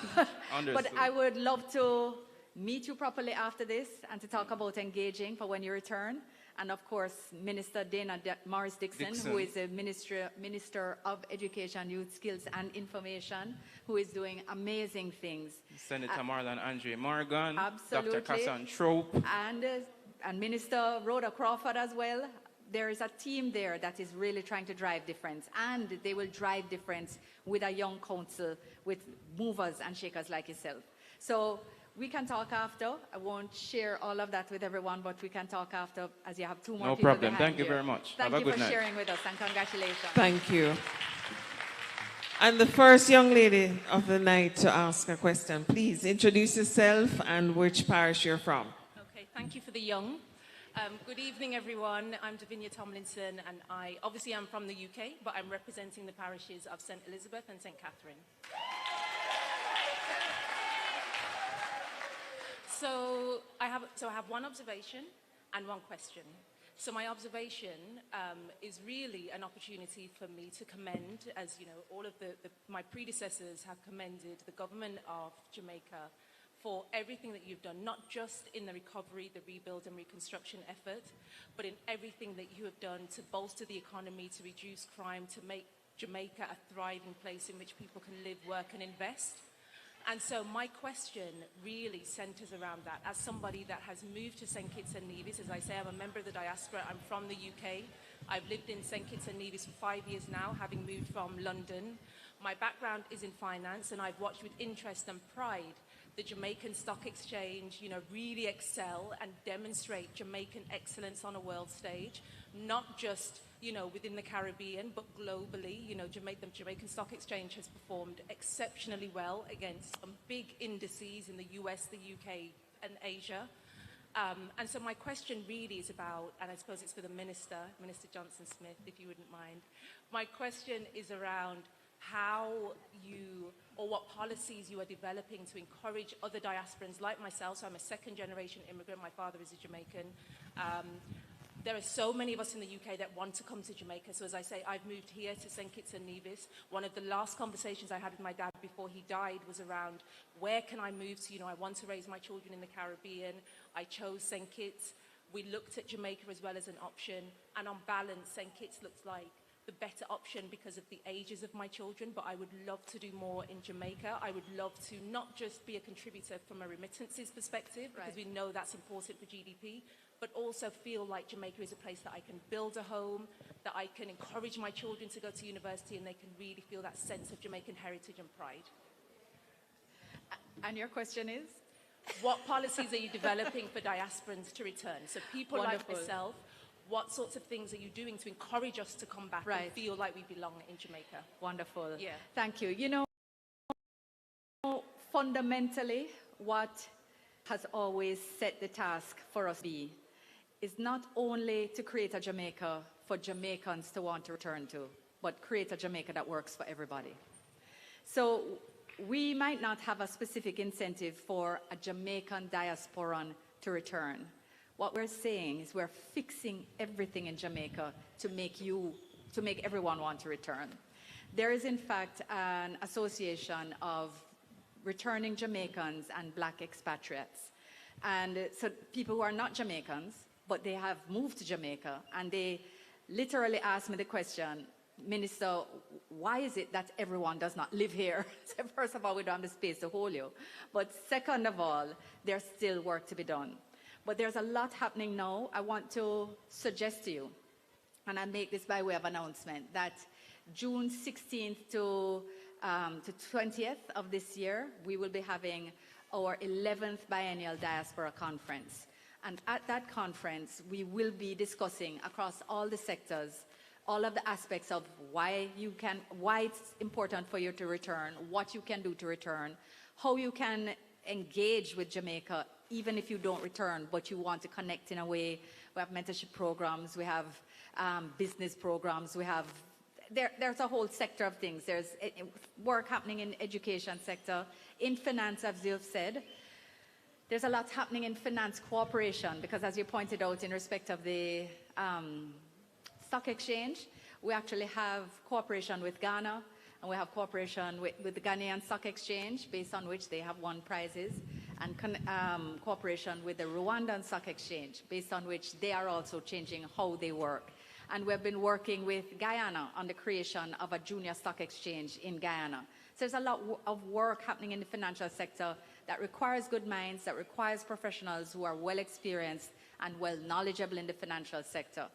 Understood. But I would love to meet you properly after this and to talk about engaging for when you return. And of course, Minister Dana Morris Dixon, who is a Minister of Education, Youth Skills and Information, who is doing amazing things. Senator Marlon Andre Morgan, absolutely. Dr. Cassan Trope. And Minister Rhoda Crawford as well. There is a team there that is really trying to drive difference, and they will drive difference with a young council, with movers and shakers like yourself. So we can talk after. I won't share all of that with everyone, but we can talk after, as you have two more people. No problem. behind Thank you here. very much. Thank Have a you good for night. sharing with us, and congratulations. Thank you. And the first young lady of the night to ask a question, please introduce yourself and which parish you're from. Okay, thank you for the young. Good evening, everyone. I'm Davinia Tomlinson, and I obviously am from the UK, but I'm representing the parishes of St. Elizabeth and St. Catherine. So I have one observation and one question. So my observation is really an opportunity for me to commend, as you know, all of my predecessors have commended the government of Jamaica for everything that you've done, not just in the recovery, the rebuild and reconstruction effort, but in everything that you have done to bolster the economy, to reduce crime, to make Jamaica a thriving place in which people can live, work and invest. And so my question really centers around that. As somebody that has moved to St. Kitts and Nevis, as I say, I'm a member of the diaspora, I'm from the UK. I've lived in St. Kitts and Nevis for 5 years now, having moved from London. My background is in finance, and I've watched with interest and pride the Jamaican Stock Exchange, really excel and demonstrate Jamaican excellence on a world stage, not just, within the Caribbean, but globally. The Jamaican Stock Exchange has performed exceptionally well against some big indices in the US, the UK, and Asia. And so my question really is about, and I suppose it's for the Minister Johnson-Smith, if you wouldn't mind. My question is around how you, or what policies you are developing to encourage other diasporans like myself. So I'm a second-generation immigrant. My father is a Jamaican. There are so many of us in the UK that want to come to Jamaica. So as I say, I've moved here to St. Kitts and Nevis. One of the last conversations I had with my dad before he died was around, where can I move to? I want to raise my children in the Caribbean. I chose St. Kitts. We looked at Jamaica as well as an option. And on balance, St. Kitts looks like the better option because of the ages of my children, but I would love to do more in Jamaica. I would love to not just be a contributor from a remittances perspective, because we know that's important for GDP, but also feel like Jamaica is a place that I can build a home, that I can encourage my children to go to university, and they can really feel that sense of Jamaican heritage and pride. And your question is? What policies are you developing for diasporans to return? So people like myself, what sorts of things are you doing to encourage us to come back and feel like we belong in Jamaica? Wonderful. Yeah. Thank you. Fundamentally, what has always set the task for us is not only to create a Jamaica for Jamaicans to want to return to, but create a Jamaica that works for everybody. So we might not have a specific incentive for a Jamaican diasporan to return. What we're saying is we're fixing everything in Jamaica to make everyone want to return. There is, in fact, an association of returning Jamaicans and Black expatriates. And so people who are not Jamaicans, but they have moved to Jamaica, and they literally asked me the question, Minister, why is it that everyone does not live here? So first of all, we don't have the space to hold you. But second of all, there's still work to be done. But there's a lot happening now. I want to suggest to you, and I make this by way of announcement, that June 16th to 20th of this year, we will be having our 11th Biennial Diaspora Conference. And at that conference, we will be discussing across all the sectors all of the aspects of why it's important for you to return, what you can do to return, how you can engage with Jamaica even if you don't return, but you want to connect in a way. We have mentorship programs, we have business programs, we have, there's a whole sector of things. There's work happening in education sector, in finance, as you've said. There's a lot happening in finance cooperation, because as you pointed out in respect of the stock exchange, we actually have cooperation with Ghana, and we have cooperation with the Ghanaian Stock Exchange, based on which they have won prizes, and cooperation with the Rwandan Stock Exchange, based on which they are also changing how they work. And we've been working with Guyana on the creation of a junior stock exchange in Guyana. So there's a lot of work happening in the financial sector that requires good minds, that requires professionals who are well experienced and well knowledgeable in the financial sector.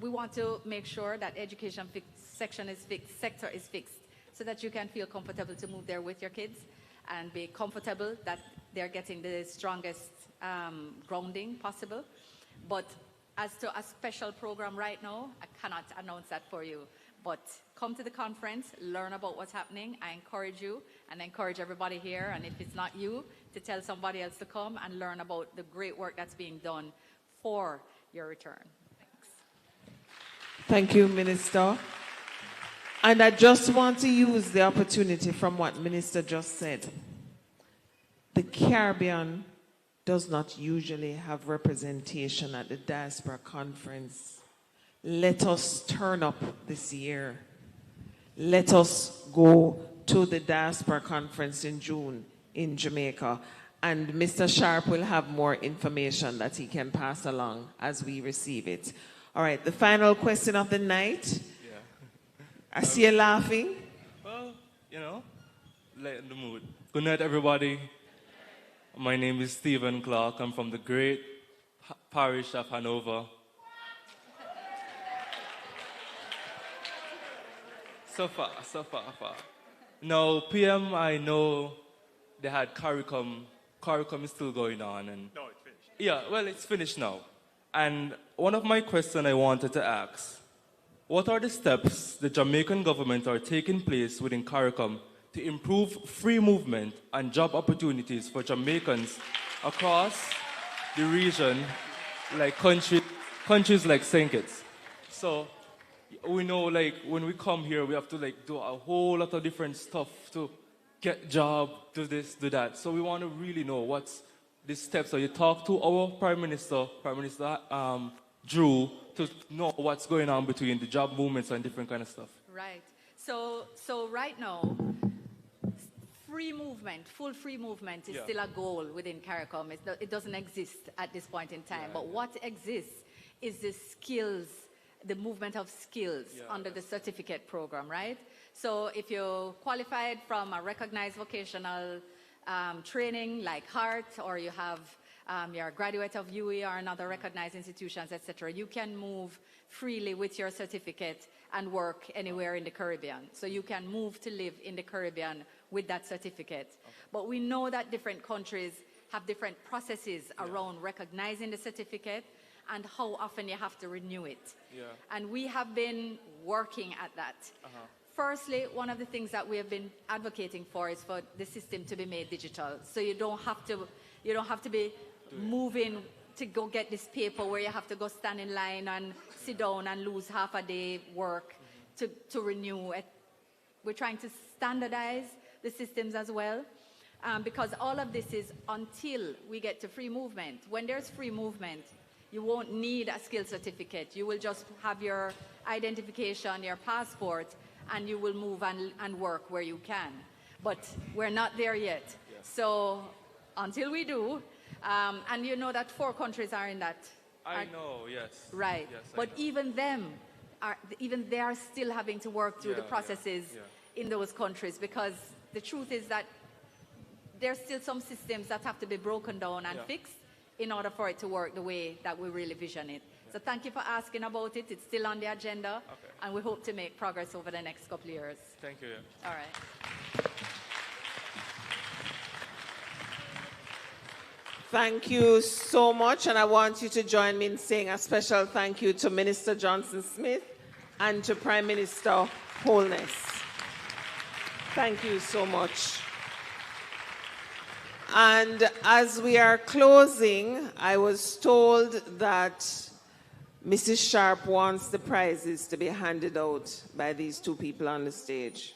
We want to make sure that education sector is fixed, so that you can feel comfortable to move there with your kids and be comfortable that they're getting the strongest grounding possible. But as to a special program right now, I cannot announce that for you. But come to the conference, learn about what's happening. I encourage you and encourage everybody here, and if it's not you, to tell somebody else to come and learn about the great work that's being done for your return. Thank you, Minister. And I just want to use the opportunity from what Minister just said. The Caribbean does not usually have representation at the Diaspora Conference. Let us turn up this year. Let us go to the Diaspora Conference in June in Jamaica. And Mr. Sharp will have more information that he can pass along as we receive it. All right, the final question of the night. Yeah. I see you laughing. Well, you know, lighten the mood. Good night, everybody. My name is Stephen Clark. I'm from the great parish of Hanover. So far. Now, PM, I know they had CARICOM. CARICOM is still going on. And no, it's finished. Yeah, well, it's finished now. And one of my questions I wanted to ask, what are the steps the Jamaican government are taking place within CARICOM to improve free movement and job opportunities for Jamaicans across the region, like countries like St. Kitts? So we know, like, when we come here, we have to like do a whole lot of different stuff to get job, do this, do that. So we want to really know what's the steps. So you talk to our Prime Minister Drew, to know what's going on between the job movements and different kind of stuff. Right. So right now, free movement, full free movement is still a goal within CARICOM. It doesn't exist at this point in time. But what exists is the skills, the movement of skills under the certificate program, right? So if you qualified from a recognized vocational training like HEART, or you have you're a graduate of UE or another recognized institutions, etc., you can move freely with your certificate and work anywhere in the Caribbean. So you can move to live in the Caribbean with that certificate. Okay. But we know that different countries have different processes around recognizing the certificate and how often you have to renew it. Yeah. And we have been working at that. Firstly, one of the things that we have been advocating for is for the system to be made digital. So you don't have to be moving to go get this paper where you have to go stand in line and sit down and lose half a day work to renew it. We're trying to standardize the systems as well, because all of this is until we get to free movement. When there's free movement, you won't need a skill certificate. You will just have your identification, your passport, and you will move and work where you can. But we're not there yet. Yes. So until we do, and you know that 4 countries are in that. I know, yes. Right. Yes, but even them, even they are still having to work through the processes in those countries, because the truth is that there's still some systems that have to be broken down and fixed in order for it to work the way that we really vision it. So thank you for asking about it. It's still on the agenda, and we hope to make progress over the next couple of years. Thank you. All right. Thank you so much, and I want you to join me in saying a special thank you to Minister Johnson Smith and to Prime Minister Holness. Thank you so much. And as we are closing, I was told that Mrs. Sharp wants the prizes to be handed out by these two people on the stage.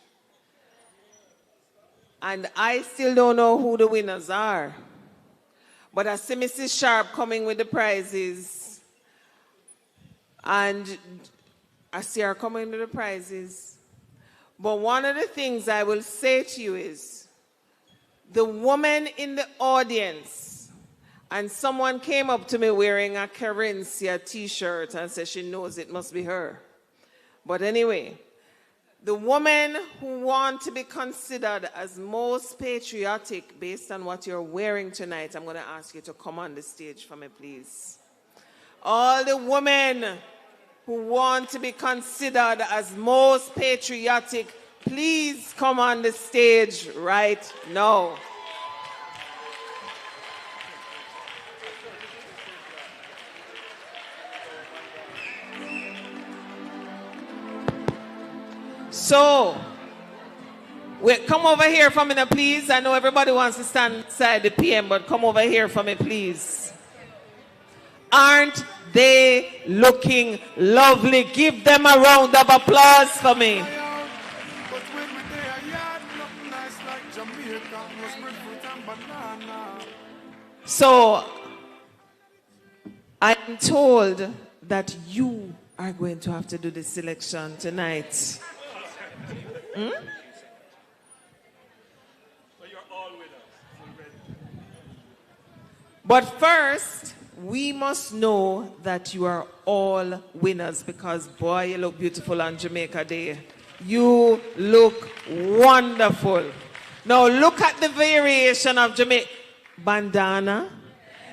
And I still don't know who the winners are. But I see Mrs. Sharp coming with the prizes. And I see her coming with the prizes. But one of the things I will say to you is, the woman in the audience, and someone came up to me wearing a Carencia t-shirt and said she knows it must be her. But anyway, the woman who want to be considered as most patriotic based on what you're wearing tonight, I'm going to ask you to come on the stage for me, please. All the women who want to be considered as most patriotic, please come on the stage right now. So, come over here for me now, please. I know everybody wants to stand beside the PM, but come over here for me, please. Aren't they looking lovely? Give them a round of applause for me. So, I'm told that you are going to have to do the selection tonight. Hmm? So you're all winners. But first, we must know that you are all winners, because boy, you look beautiful on Jamaica Day. You look wonderful. Now look at the variation of Jamaica. Bandana,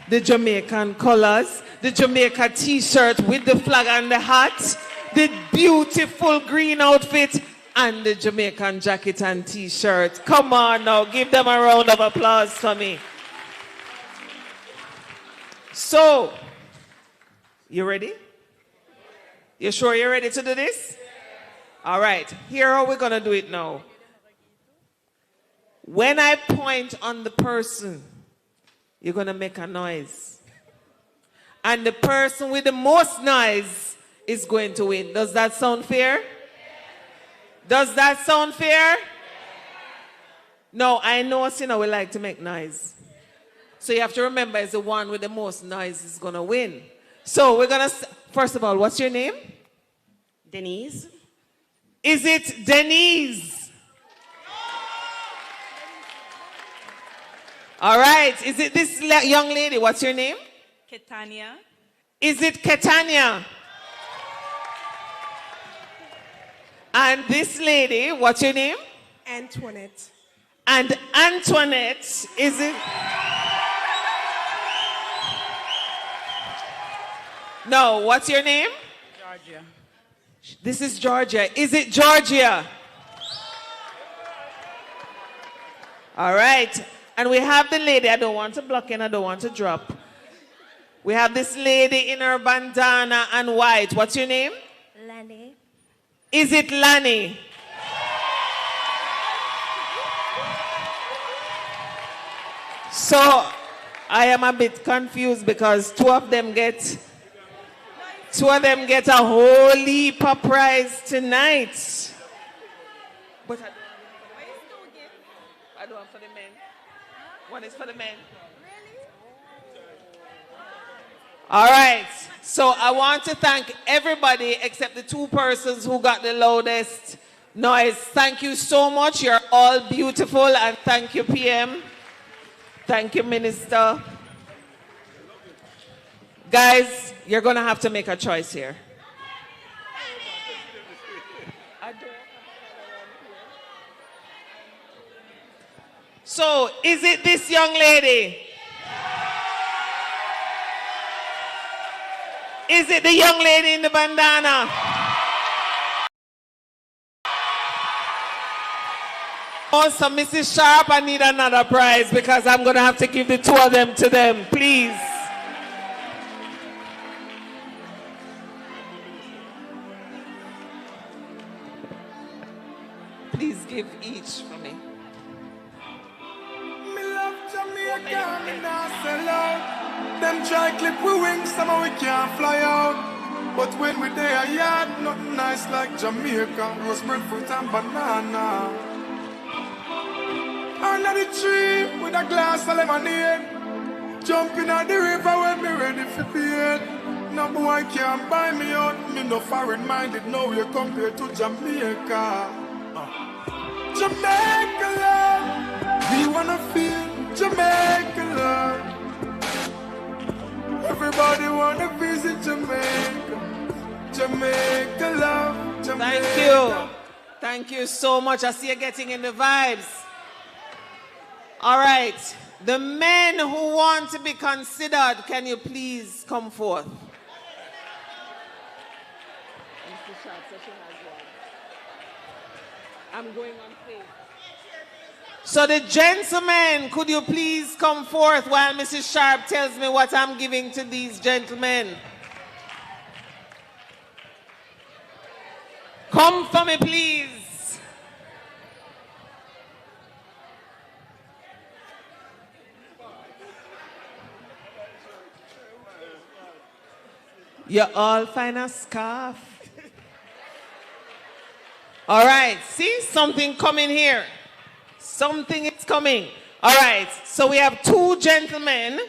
the Jamaican colors, the Jamaica t-shirt with the flag and the hat, the beautiful green outfit, and the Jamaican jacket and t-shirt. Come on now, give them a round of applause for me. So, you ready? You sure you're ready to do this? All right, here how we're gonna do it now. When I point on the person, you're gonna make a noise. And the person with the most noise is going to win. Does that sound fair? Does that sound fair? No, I know Sina will like to make noise. So you have to remember, it's the one with the most noise is going to win. So we're going to, first of all, what's your name? Denise. Is it Denise? All right. Is it this young lady? What's your name? Ketania. Is it Ketania? And this lady, what's your name? Antoinette. And Antoinette, is it? No, what's your name? Georgia. This is Georgia. Is it Georgia? All right. And we have the lady, I don't want to block in, I don't want to drop. We have this lady in her bandana and white. What's your name? Lanny. Is it Lanny? So, I am a bit confused because two of them get a whole heap of prize tonight. But I don't want for the men. One is for the men. All right. So I want to thank everybody except the two persons who got the loudest noise. Thank you so much. You're all beautiful. And thank you, PM. Thank you, Minister. Guys, you're going to have to make a choice here. So, is it this young lady? Is it the young lady in the bandana? Also, Mrs. Sharp, I need another prize because I'm going to have to give the two of them to them, please. Please give each for me. Me love Jamaica, me not sell out. Them try clip we wings, somehow we can't fly out. But when we there, yard, nothing nice like Jamaica. Rose breadfruit and banana. Under the tree with a glass of lemonade. Jumping at the river when me ready for bed. No boy can't buy me out. Me no foreign minded, no way compared to Jamaica. Jamaica love, we wanna feel Jamaica love. Everybody wanna visit Jamaica. Jamaica love, Jamaica. Thank you. Thank you so much. I see you getting in the vibes. All right. The men who want to be considered, can you please come forth? I'm going on stage. So the gentlemen, could you please come forth while Mrs. Sharp tells me what I'm giving to these gentlemen? Come for me, please. You all find a scarf. All right, see something coming here. Something is coming. All right, so we have two gentlemen,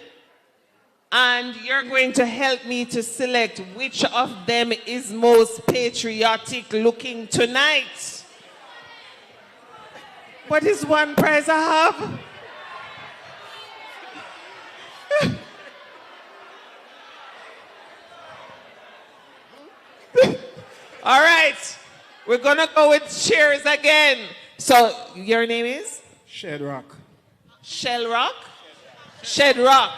and you're going to help me to select which of them is most patriotic looking tonight. What is one prize I have? All right, we're gonna go with cheers again. So, your name is? Shedrock. Shellrock? Shedrock.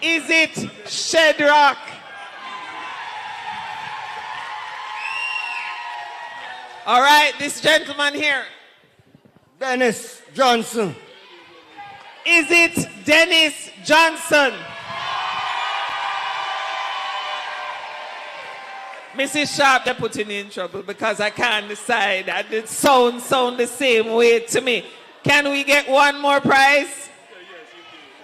Is it Shedrock? All right, this gentleman here. Dennis Johnson. Is it Dennis Johnson? Mrs. Sharp, they're putting me in trouble because I can't decide. And it sound the same way to me. Can we get one more prize?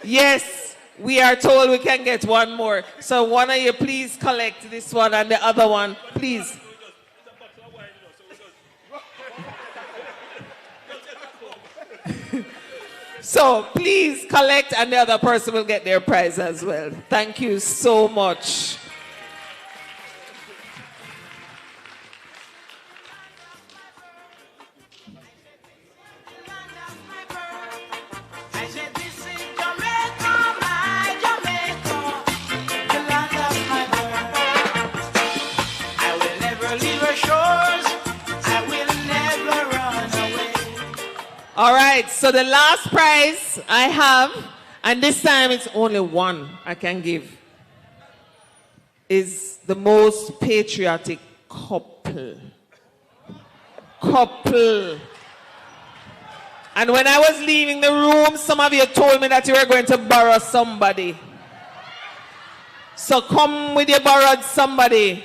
Yes, we are told we can get one more. So one of you please collect this one and the other one, please. So please collect and the other person will get their prize as well. Thank you so much. All right, so the last prize I have, and this time it's only one I can give, is the most patriotic couple. Couple. And when I was leaving the room, some of you told me that you were going to borrow somebody. So come with your borrowed somebody.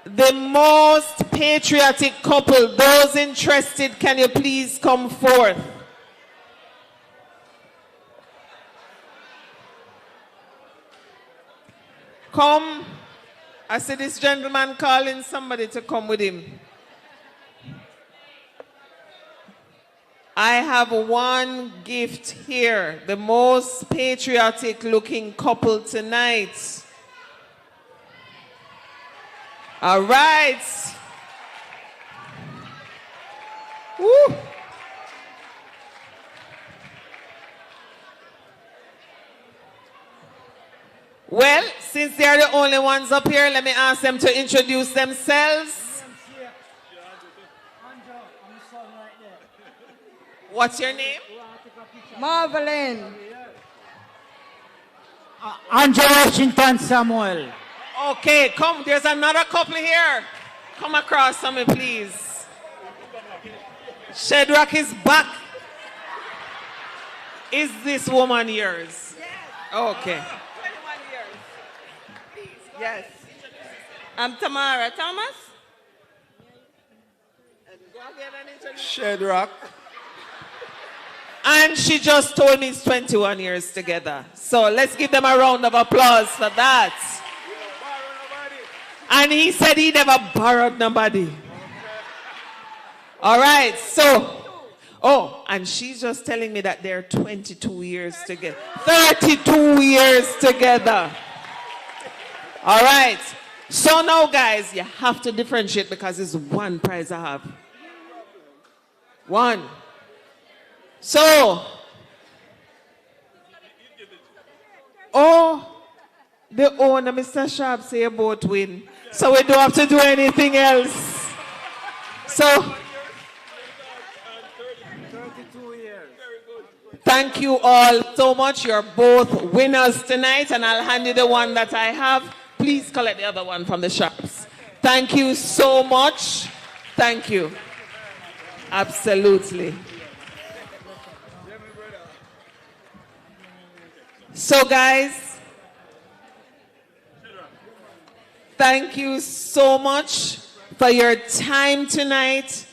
The most patriotic couple, those interested, can you please come forth? Come. I see this gentleman calling somebody to come with him. I have one gift here, the most patriotic looking couple tonight. All right. Woo. Well, since they are the only ones up here, let me ask them to introduce themselves. What's your name? Marvelin. Andrew Washington Samuel. Okay, come. There's another couple here. Come across to me, please. Shadrach is back. Is this woman yours? Yes. Okay. 21 years. Yes. I'm Tamara Thomas. Shadrach. And she just told me it's 21 years together. So let's give them a round of applause for that. And he said he never borrowed nobody. All right, so. Oh, and she's just telling me that they're 22 years together. 32 years together. All right. So now, guys, you have to differentiate because it's one prize I have. One. So, the owner, Mr. Sharp, say you both win. So we don't have to do anything else. So, thank you all so much. You're both winners tonight, and I'll hand you the one that I have. Please collect the other one from the Sharps. Thank you so much. Thank you. Absolutely. So, guys, thank you so much for your time tonight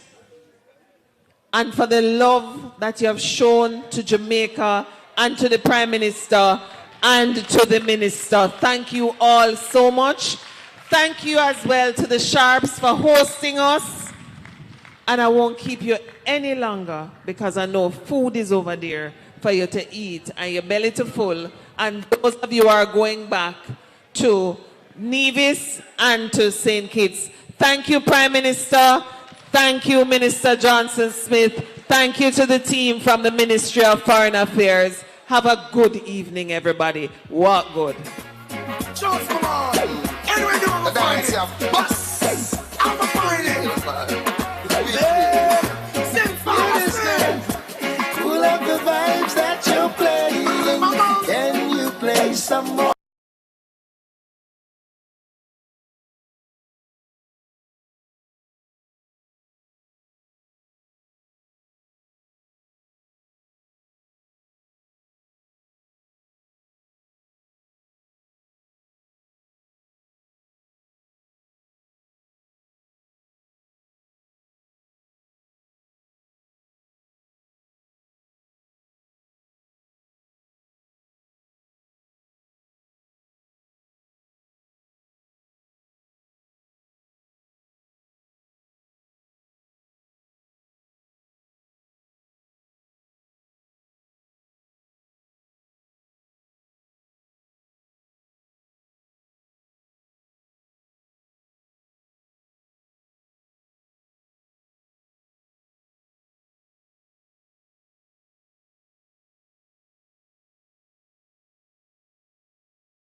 and for the love that you have shown to Jamaica and to the Prime Minister and to the Minister. Thank you all so much. Thank you as well to the Sharps for hosting us. And I won't keep you any longer because I know food is over there for you to eat and your belly to full. And those of you who are going back to Nevis and to St. Kitts. Thank you, Prime Minister. Thank you, Minister Johnson Smith. Thank you to the team from the Ministry of Foreign Affairs. Have a good evening, everybody. Walk good. Just come on. Anyway, do a dance, bus. I'm a party. Sing fast. Pull up the vibes that you're playing. Can you play some more?